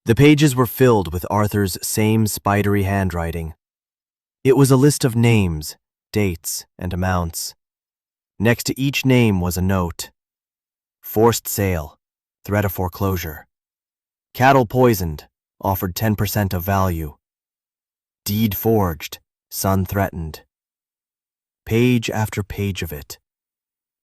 The pages were filled with Arthur's same spidery handwriting. It was a list of names, dates, and amounts. Next to each name was a note. Forced sale, threat of foreclosure. Cattle poisoned, offered 10% of value. Deed forged, son threatened. Page after page of it.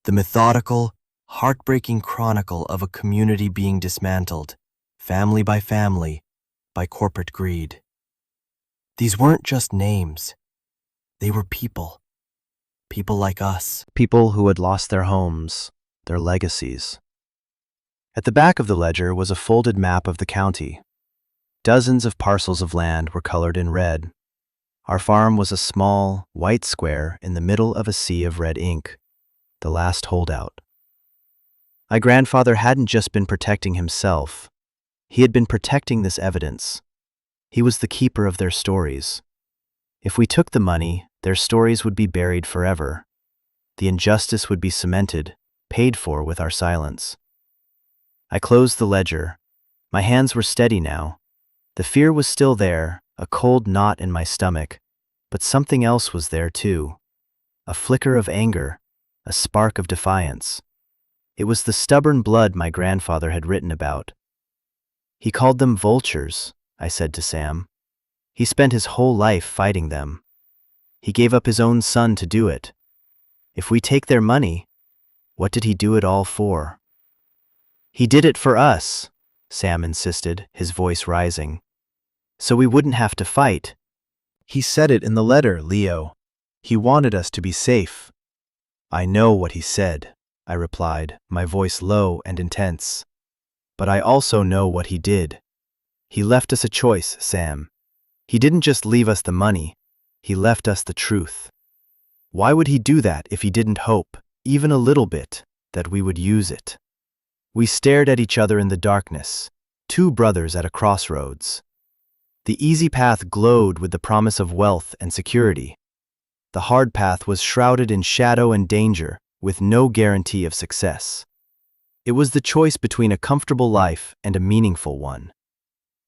The methodical, heartbreaking chronicle of a community being dismantled, family, by corporate greed. These weren't just names. They were people. People like us. People who had lost their homes, their legacies. At the back of the ledger was a folded map of the county. Dozens of parcels of land were colored in red. Our farm was a small, white square in the middle of a sea of red ink, the last holdout. My grandfather hadn't just been protecting himself. He had been protecting this evidence. He was the keeper of their stories. If we took the money, their stories would be buried forever. The injustice would be cemented, paid for with our silence. I closed the ledger. My hands were steady now. The fear was still there, a cold knot in my stomach, but something else was there too. A flicker of anger, a spark of defiance. It was the stubborn blood my grandfather had written about. "He called them vultures," I said to Sam. "He spent his whole life fighting them. He gave up his own son to do it. If we take their money, what did he do it all for?" "He did it for us," Sam insisted, his voice rising. "So we wouldn't have to fight. He said it in the letter, Leo. He wanted us to be safe." "I know what he said," I replied, my voice low and intense. "But I also know what he did. He left us a choice, Sam. He didn't just leave us the money, he left us the truth. Why would he do that if he didn't hope, even a little bit, that we would use it?" We stared at each other in the darkness, two brothers at a crossroads. The easy path glowed with the promise of wealth and security. The hard path was shrouded in shadow and danger, with no guarantee of success. It was the choice between a comfortable life and a meaningful one.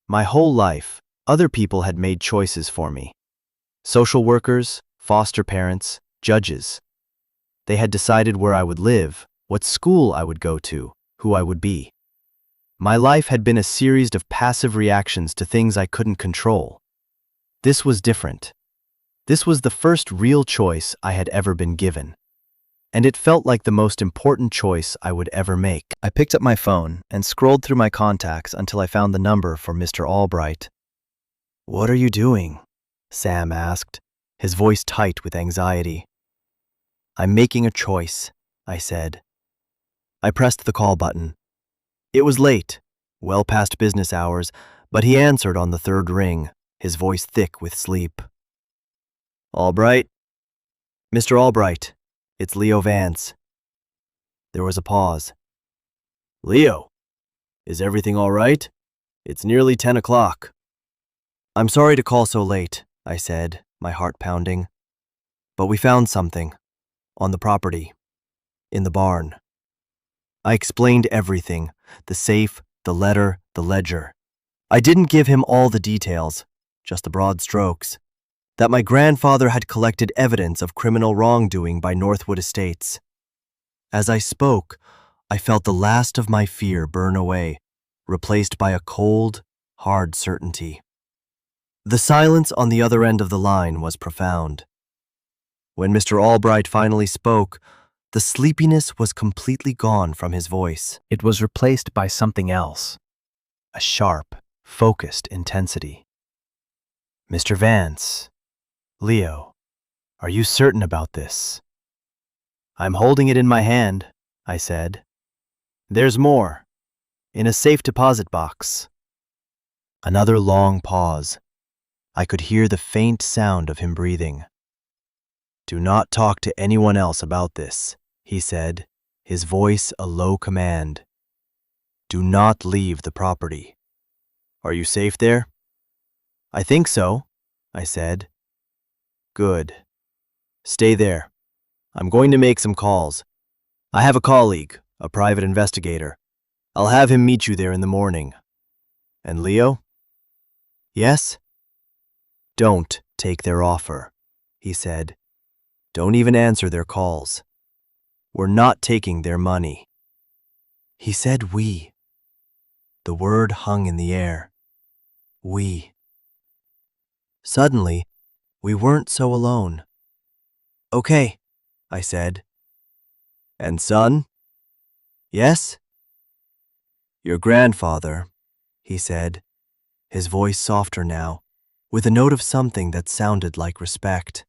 My whole life, other people had made choices for me. Social workers, foster parents, judges. They had decided where I would live, what school I would go to, who I would be. My life had been a series of passive reactions to things I couldn't control. This was different. This was the first real choice I had ever been given. And it felt like the most important choice I would ever make. I picked up my phone and scrolled through my contacts until I found the number for Mr. Albright. "What are you doing?" Sam asked, his voice tight with anxiety. "I'm making a choice," I said. I pressed the call button. It was late, well past business hours, but he answered on the third ring, his voice thick with sleep. "Albright? Mr. Albright, it's Leo Vance." There was a pause. "Leo, is everything all right? It's nearly 10 o'clock. "I'm sorry to call so late," I said, my heart pounding. "But we found something. On the property. In the barn." I explained everything, the safe, the letter, the ledger. I didn't give him all the details, just the broad strokes. That my grandfather had collected evidence of criminal wrongdoing by Northwood Estates. As I spoke, I felt the last of my fear burn away, replaced by a cold, hard certainty. The silence on the other end of the line was profound. When Mr. Albright finally spoke, the sleepiness was completely gone from his voice. It was replaced by something else, a sharp, focused intensity. "Mr. Vance, Leo, are you certain about this?" "I'm holding it in my hand," I said. "There's more, in a safe deposit box." Another long pause. I could hear the faint sound of him breathing. "Do not talk to anyone else about this," he said, his voice a low command. "Do not leave the property. Are you safe there?" "I think so," I said. "Good. Stay there. I'm going to make some calls. I have a colleague, a private investigator. I'll have him meet you there in the morning." "And Leo?" "Yes?" "Don't take their offer," he said. "Don't even answer their calls. We're not taking their money." He said we. The word hung in the air. We. Suddenly, we weren't so alone. "Okay," I said. "And son?" "Yes?" "Your grandfather," he said, his voice softer now, with a note of something that sounded like respect.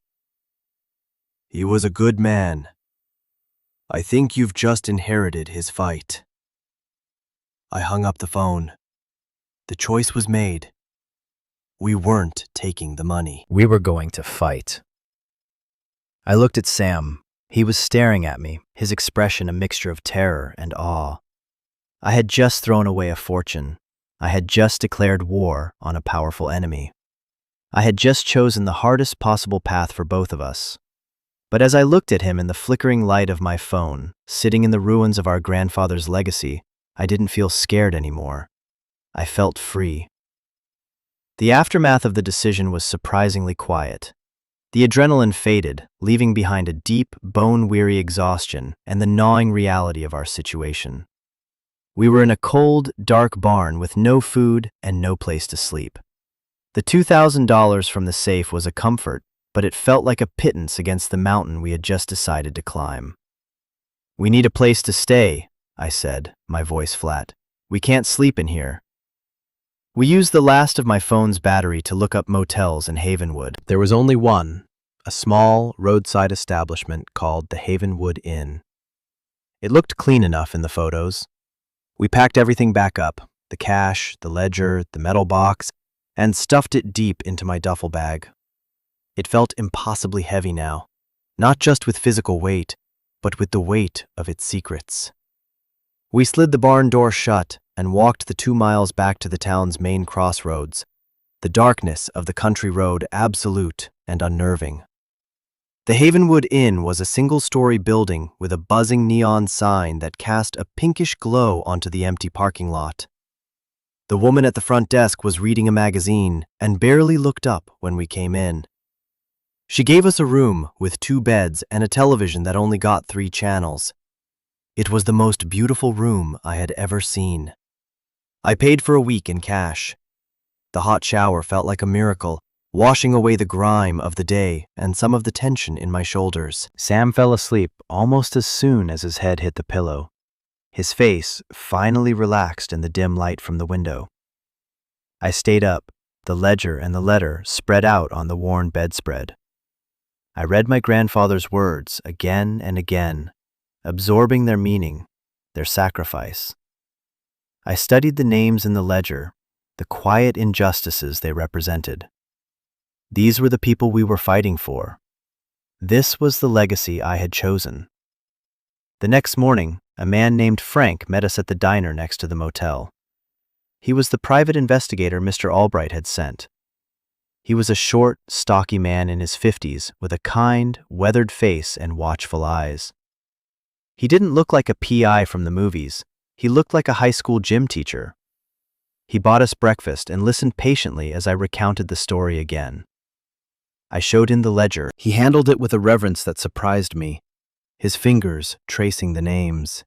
"He was a good man. I think you've just inherited his fight." I hung up the phone. The choice was made. We weren't taking the money. We were going to fight. I looked at Sam. He was staring at me, his expression a mixture of terror and awe. I had just thrown away a fortune. I had just declared war on a powerful enemy. I had just chosen the hardest possible path for both of us. But as I looked at him in the flickering light of my phone, sitting in the ruins of our grandfather's legacy, I didn't feel scared anymore. I felt free. The aftermath of the decision was surprisingly quiet. The adrenaline faded, leaving behind a deep, bone-weary exhaustion and the gnawing reality of our situation. We were in a cold, dark barn with no food and no place to sleep. The $2,000 from the safe was a comfort, but it felt like a pittance against the mountain we had just decided to climb. "We need a place to stay," I said, my voice flat. "We can't sleep in here." We used the last of my phone's battery to look up motels in Havenwood. There was only one, a small, roadside establishment called the Havenwood Inn. It looked clean enough in the photos. We packed everything back up, the cash, the ledger, the metal box, and stuffed it deep into my duffel bag. It felt impossibly heavy now, not just with physical weight, but with the weight of its secrets. We slid the barn door shut and walked the 2 miles back to the town's main crossroads, the darkness of the country road absolute and unnerving. The Havenwood Inn was a single-story building with a buzzing neon sign that cast a pinkish glow onto the empty parking lot. The woman at the front desk was reading a magazine and barely looked up when we came in. She gave us a room with 2 beds and a television that only got 3 channels. It was the most beautiful room I had ever seen. I paid for a week in cash. The hot shower felt like a miracle, washing away the grime of the day and some of the tension in my shoulders. Sam fell asleep almost as soon as his head hit the pillow. His face finally relaxed in the dim light from the window. I stayed up, the ledger and the letter spread out on the worn bedspread. I read my grandfather's words again and again, absorbing their meaning, their sacrifice. I studied the names in the ledger, the quiet injustices they represented. These were the people we were fighting for. This was the legacy I had chosen. The next morning, a man named Frank met us at the diner next to the motel. He was the private investigator Mr. Albright had sent. He was a short, stocky man in his 50s with a kind, weathered face and watchful eyes. He didn't look like a PI from the movies. He looked like a high school gym teacher. He bought us breakfast and listened patiently as I recounted the story again. I showed him the ledger. He handled it with a reverence that surprised me, his fingers tracing the names.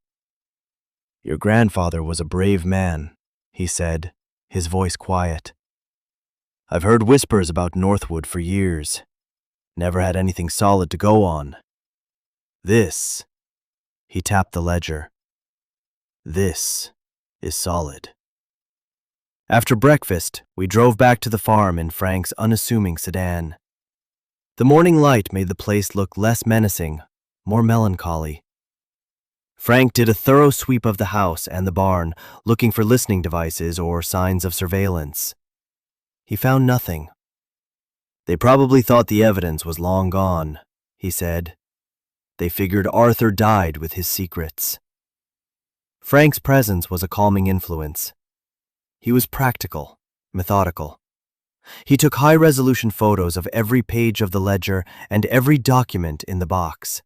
"Your grandfather was a brave man," he said, his voice quiet. "I've heard whispers about Northwood for years. Never had anything solid to go on. This," he tapped the ledger, "this is solid." After breakfast, we drove back to the farm in Frank's unassuming sedan. The morning light made the place look less menacing, more melancholy. Frank did a thorough sweep of the house and the barn, looking for listening devices or signs of surveillance. He found nothing. "They probably thought the evidence was long gone," he said. "They figured Arthur died with his secrets." Frank's presence was a calming influence. He was practical, methodical. He took high-resolution photos of every page of the ledger and every document in the box.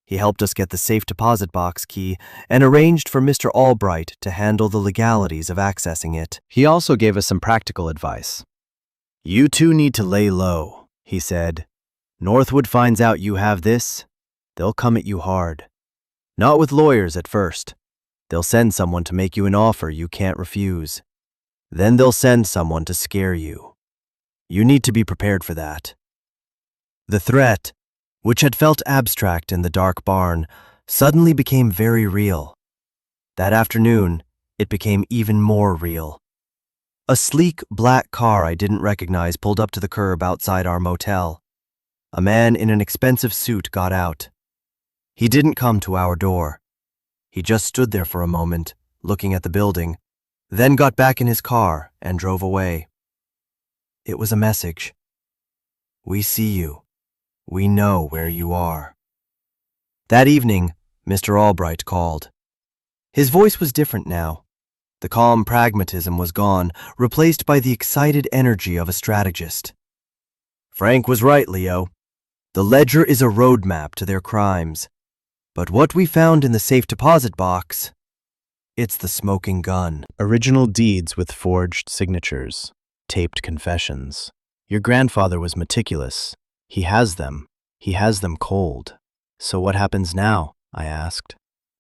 He helped us get the safe deposit box key and arranged for Mr. Albright to handle the legalities of accessing it. He also gave us some practical advice. "You two need to lay low," he said. "Northwood finds out you have this, they'll come at you hard. Not with lawyers at first. They'll send someone to make you an offer you can't refuse. Then they'll send someone to scare you. You need to be prepared for that." The threat, which had felt abstract in the dark barn, suddenly became very real. That afternoon, it became even more real. A sleek, black car I didn't recognize pulled up to the curb outside our motel. A man in an expensive suit got out. He didn't come to our door. He just stood there for a moment, looking at the building, then got back in his car and drove away. It was a message. "We see you. We know where you are." That evening, Mr. Albright called. His voice was different now. The calm pragmatism was gone, replaced by the excited energy of a strategist. "Frank was right, Leo. The ledger is a roadmap to their crimes. But what we found in the safe deposit box, it's the smoking gun." Original deeds with forged signatures, taped confessions. Your grandfather was meticulous. He has them. He has them cold. "So what happens now?" I asked.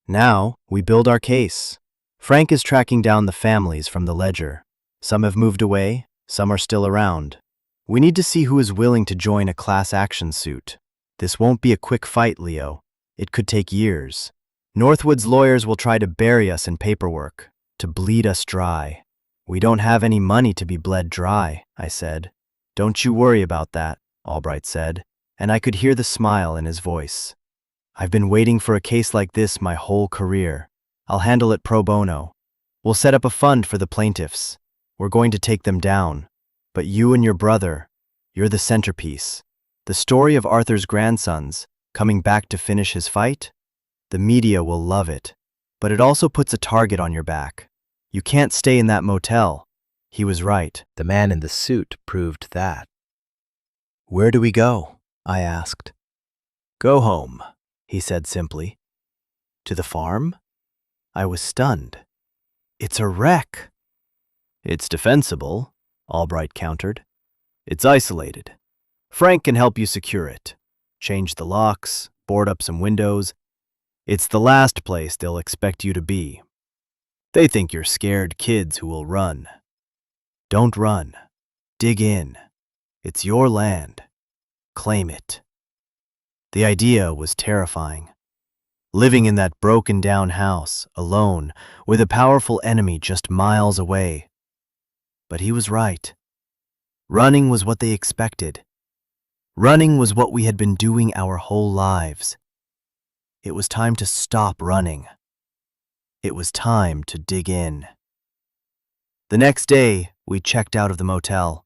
"Now, we build our case. Frank is tracking down the families from the ledger. Some have moved away, some are still around. We need to see who is willing to join a class action suit. This won't be a quick fight, Leo. It could take years. Northwood's lawyers will try to bury us in paperwork, to bleed us dry. We don't have any money to be bled dry," I said. "Don't you worry about that," Albright said, and I could hear the smile in his voice. "I've been waiting for a case like this my whole career. I'll handle it pro bono. We'll set up a fund for the plaintiffs. We're going to take them down. But you and your brother, you're the centerpiece. The story of Arthur's grandsons, coming back to finish his fight? The media will love it. But it also puts a target on your back. You can't stay in that motel." He was right. The man in the suit proved that. "Where do we go?" I asked. "Go home," he said simply. "To the farm?" I was stunned. "It's a wreck." "It's defensible," Albright countered. "It's isolated. Frank can help you secure it. Change the locks, board up some windows. It's the last place they'll expect you to be. They think you're scared kids who will run. Don't run. Dig in. It's your land. Claim it." The idea was terrifying. Living in that broken-down house, alone, with a powerful enemy just miles away. But he was right. Running was what they expected. Running was what we had been doing our whole lives. It was time to stop running. It was time to dig in. The next day, we checked out of the motel.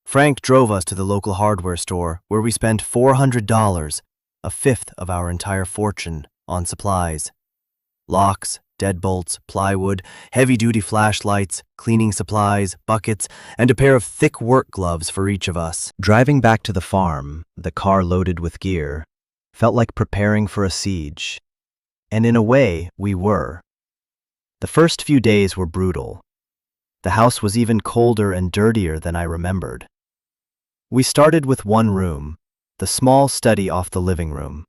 Frank drove us to the local hardware store where we spent $400, a fifth of our entire fortune, on supplies. Locks, deadbolts, plywood, heavy-duty flashlights, cleaning supplies, buckets, and a pair of thick work gloves for each of us. Driving back to the farm, the car loaded with gear, felt like preparing for a siege. And in a way, we were. The first few days were brutal. The house was even colder and dirtier than I remembered. We started with one room, the small study off the living room.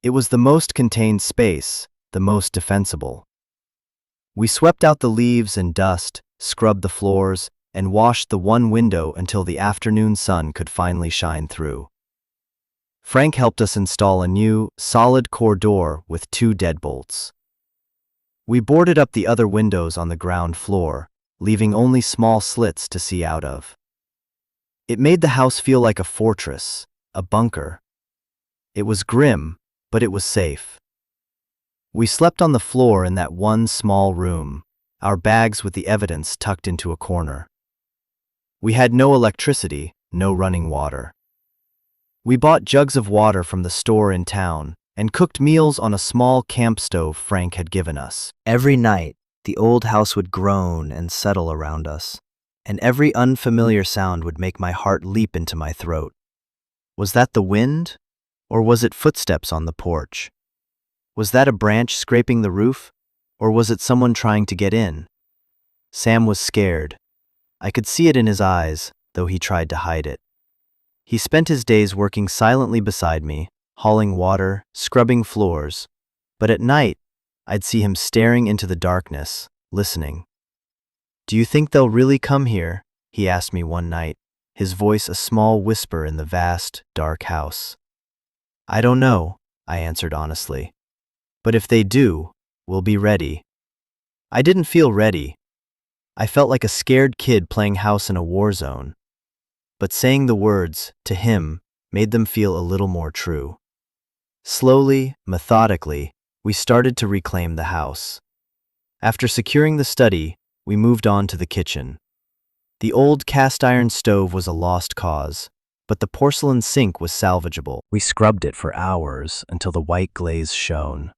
It was the most contained space, the most defensible. We swept out the leaves and dust, scrubbed the floors, and washed the one window until the afternoon sun could finally shine through. Frank helped us install a new, solid core door with 2 deadbolts. We boarded up the other windows on the ground floor, leaving only small slits to see out of. It made the house feel like a fortress, a bunker. It was grim, but it was safe. We slept on the floor in that one small room, our bags with the evidence tucked into a corner. We had no electricity, no running water. We bought jugs of water from the store in town and cooked meals on a small camp stove Frank had given us. Every night, the old house would groan and settle around us, and every unfamiliar sound would make my heart leap into my throat. Was that the wind? Or was it footsteps on the porch? Was that a branch scraping the roof? Or was it someone trying to get in? Sam was scared. I could see it in his eyes, though he tried to hide it. He spent his days working silently beside me, hauling water, scrubbing floors, but at night, I'd see him staring into the darkness, listening. "Do you think they'll really come here?" he asked me one night, his voice a small whisper in the vast, dark house. "I don't know," I answered honestly. "But if they do, we'll be ready." I didn't feel ready. I felt like a scared kid playing house in a war zone. But saying the words, to him, made them feel a little more true. Slowly, methodically, we started to reclaim the house. After securing the study, we moved on to the kitchen. The old cast-iron stove was a lost cause, but the porcelain sink was salvageable. We scrubbed it for hours until the white glaze shone.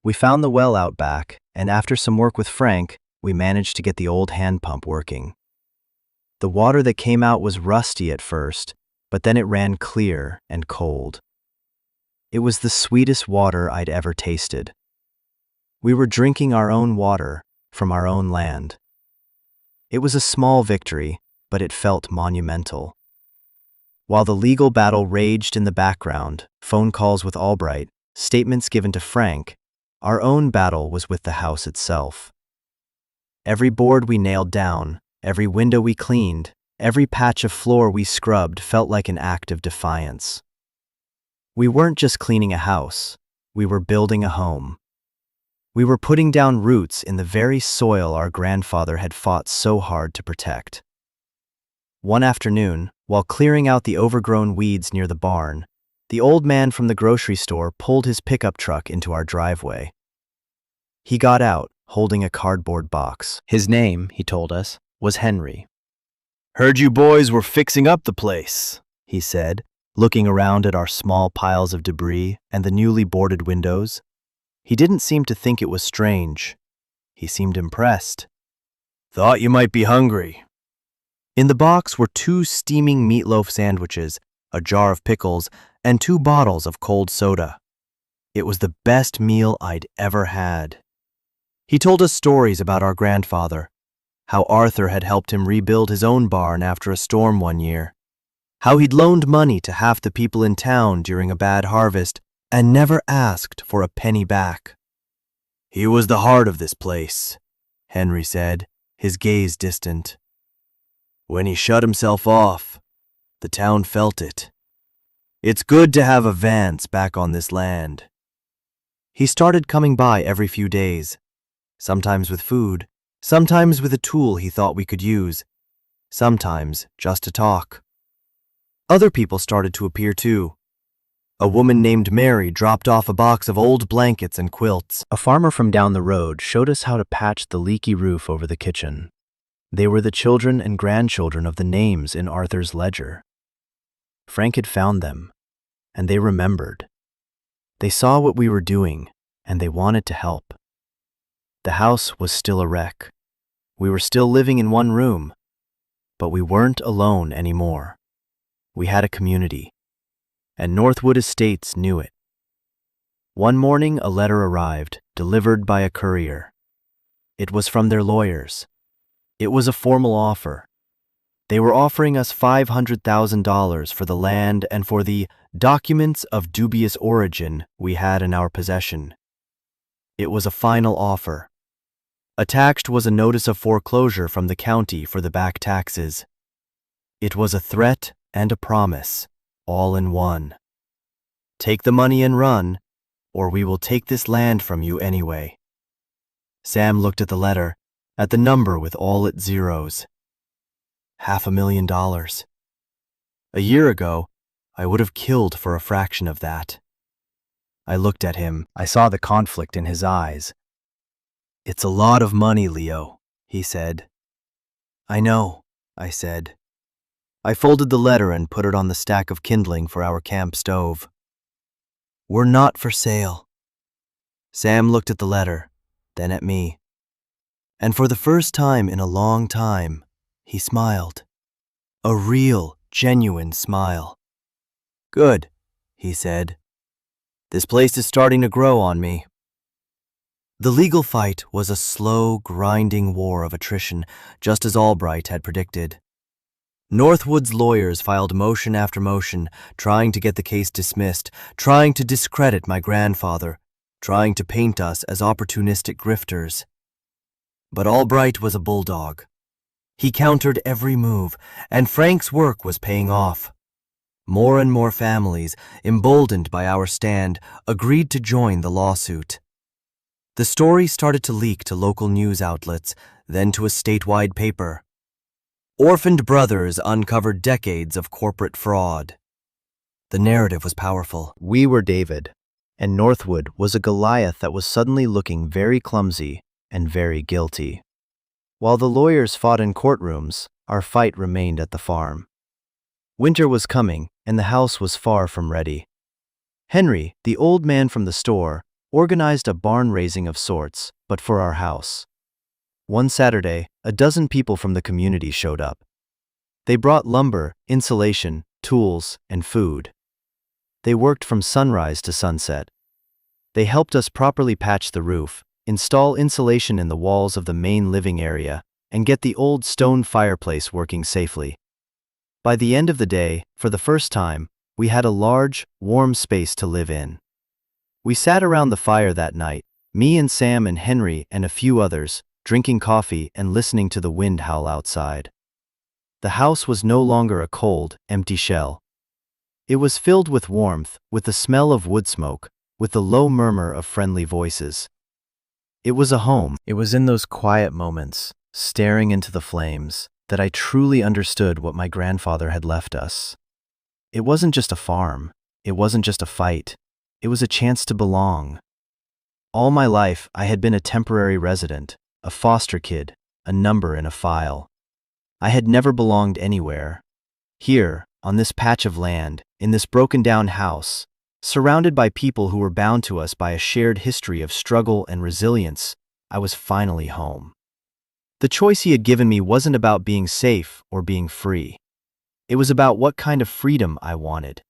We found the well out back, and after some work with Frank, we managed to get the old hand pump working. The water that came out was rusty at first, but then it ran clear and cold. It was the sweetest water I'd ever tasted. We were drinking our own water from our own land. It was a small victory, but it felt monumental. While the legal battle raged in the background, phone calls with Albright, statements given to Frank, our own battle was with the house itself. Every board we nailed down, every window we cleaned, every patch of floor we scrubbed felt like an act of defiance. We weren't just cleaning a house, we were building a home. We were putting down roots in the very soil our grandfather had fought so hard to protect. One afternoon, while clearing out the overgrown weeds near the barn, the old man from the grocery store pulled his pickup truck into our driveway. He got out, holding a cardboard box. His name, he told us, was Henry. "Heard you boys were fixing up the place," he said, looking around at our small piles of debris and the newly boarded windows. He didn't seem to think it was strange. He seemed impressed. "Thought you might be hungry." In the box were 2 steaming meatloaf sandwiches, a jar of pickles, and 2 bottles of cold soda. It was the best meal I'd ever had. He told us stories about our grandfather, how Arthur had helped him rebuild his own barn after a storm one year, how he'd loaned money to half the people in town during a bad harvest and never asked for a penny back. "He was the heart of this place," Henry said, his gaze distant. "When he shut himself off, the town felt it. It's good to have a Vance back on this land." He started coming by every few days, sometimes with food, sometimes with a tool he thought we could use, sometimes just to talk. Other people started to appear too. A woman named Mary dropped off a box of old blankets and quilts. A farmer from down the road showed us how to patch the leaky roof over the kitchen. They were the children and grandchildren of the names in Arthur's ledger. Frank had found them, and they remembered. They saw what we were doing, and they wanted to help. The house was still a wreck. We were still living in one room, but we weren't alone anymore. We had a community, and Northwood Estates knew it. One morning, a letter arrived, delivered by a courier. It was from their lawyers. It was a formal offer. They were offering us $500,000 for the land and for the documents of dubious origin we had in our possession. It was a final offer. Attached was a notice of foreclosure from the county for the back taxes. It was a threat and a promise, all in one. Take the money and run, or we will take this land from you anyway. Sam looked at the letter, at the number with all its zeros. $500,000. A year ago, I would have killed for a fraction of that. I looked at him. I saw the conflict in his eyes. "It's a lot of money, Leo," he said. "I know," I said. I folded the letter and put it on the stack of kindling for our camp stove. "We're not for sale." Sam looked at the letter, then at me. And for the first time in a long time, he smiled. A real, genuine smile. "Good," he said. "This place is starting to grow on me." The legal fight was a slow, grinding war of attrition, just as Albright had predicted. Northwood's lawyers filed motion after motion, trying to get the case dismissed, trying to discredit my grandfather, trying to paint us as opportunistic grifters. But Albright was a bulldog. He countered every move, and Frank's work was paying off. More and more families, emboldened by our stand, agreed to join the lawsuit. The story started to leak to local news outlets, then to a statewide paper. Orphaned brothers uncovered decades of corporate fraud. The narrative was powerful. We were David, and Northwood was a Goliath that was suddenly looking very clumsy and very guilty. While the lawyers fought in courtrooms, our fight remained at the farm. Winter was coming, and the house was far from ready. Henry, the old man from the store, organized a barn raising of sorts, but for our house. One Saturday, a dozen people from the community showed up. They brought lumber, insulation, tools, and food. They worked from sunrise to sunset. They helped us properly patch the roof, install insulation in the walls of the main living area, and get the old stone fireplace working safely. By the end of the day, for the first time, we had a large, warm space to live in. We sat around the fire that night, me and Sam and Henry and a few others, drinking coffee and listening to the wind howl outside. The house was no longer a cold, empty shell. It was filled with warmth, with the smell of wood smoke, with the low murmur of friendly voices. It was a home. It was in those quiet moments, staring into the flames, that I truly understood what my grandfather had left us. It wasn't just a farm. It wasn't just a fight. It was a chance to belong. All my life, I had been a temporary resident, a foster kid, a number in a file. I had never belonged anywhere. Here, on this patch of land, in this broken-down house, surrounded by people who were bound to us by a shared history of struggle and resilience, I was finally home. The choice he had given me wasn't about being safe or being free. It was about what kind of freedom I wanted.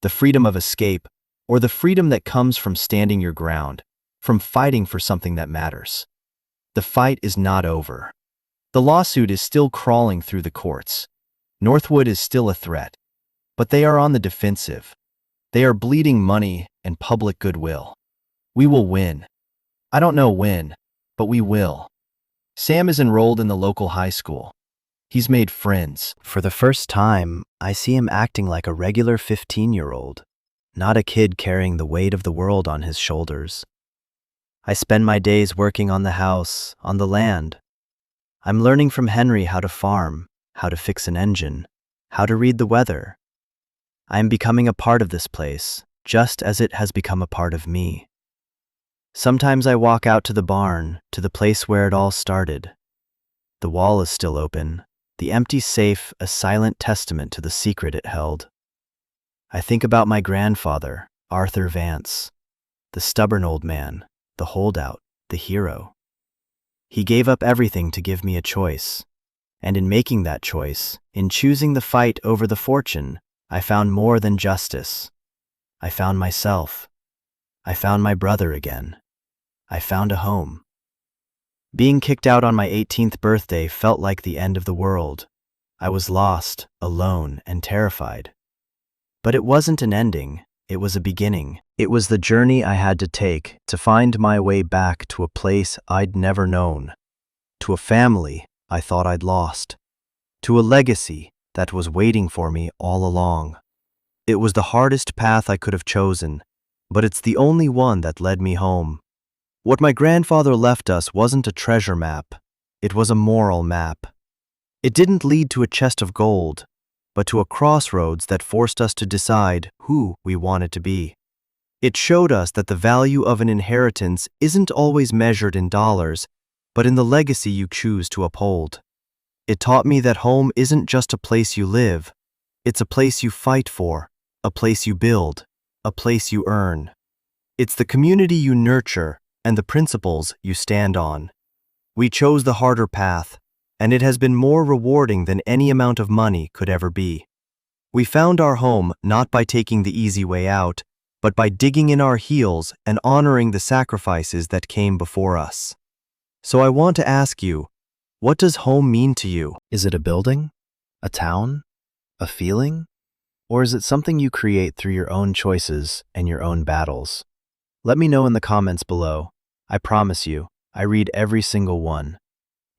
the freedom of escape, or the freedom that comes from standing your ground, from fighting for something that matters. The fight is not over. The lawsuit is still crawling through the courts. Northwood is still a threat, but they are on the defensive. They are bleeding money and public goodwill. We will win. I don't know when, but we will. Sam is enrolled in the local high school. He's made friends. For the first time, I see him acting like a regular 15-year-old, not a kid carrying the weight of the world on his shoulders. I spend my days working on the house, on the land. I'm learning from Henry how to farm, how to fix an engine, how to read the weather. I am becoming a part of this place, just as it has become a part of me. Sometimes I walk out to the barn, to the place where it all started. The wall is still open, the empty safe a silent testament to the secret it held. I think about my grandfather, Arthur Vance, the stubborn old man, the holdout, the hero. He gave up everything to give me a choice, and in making that choice, in choosing the fight over the fortune, I found more than justice. I found myself. I found my brother again. I found a home. Being kicked out on my 18th birthday felt like the end of the world. I was lost, alone, and terrified. But it wasn't an ending, it was a beginning. It was the journey I had to take to find my way back to a place I'd never known, to a family I thought I'd lost, to a legacy that was waiting for me all along. It was the hardest path I could have chosen, but it's the only one that led me home. What my grandfather left us wasn't a treasure map, it was a moral map. It didn't lead to a chest of gold, but to a crossroads that forced us to decide who we wanted to be. It showed us that the value of an inheritance isn't always measured in dollars, but in the legacy you choose to uphold. It taught me that home isn't just a place you live, it's a place you fight for, a place you build, a place you earn. It's the community you nurture and the principles you stand on. We chose the harder path, and it has been more rewarding than any amount of money could ever be. We found our home not by taking the easy way out, but by digging in our heels and honoring the sacrifices that came before us. So I want to ask you, what does home mean to you? Is it a building? A town? A feeling? Or is it something you create through your own choices and your own battles? Let me know in the comments below. I promise you, I read every single one.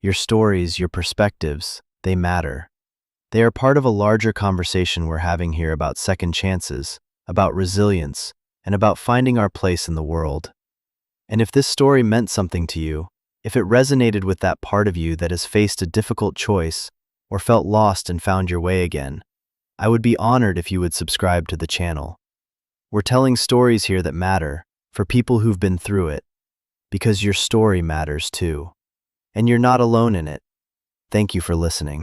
Your stories, your perspectives, they matter. They are part of a larger conversation we're having here about second chances, about resilience, and about finding our place in the world. And if this story meant something to you, if it resonated with that part of you that has faced a difficult choice or felt lost and found your way again, I would be honored if you would subscribe to the channel. We're telling stories here that matter, for people who've been through it, because your story matters too. And you're not alone in it. Thank you for listening.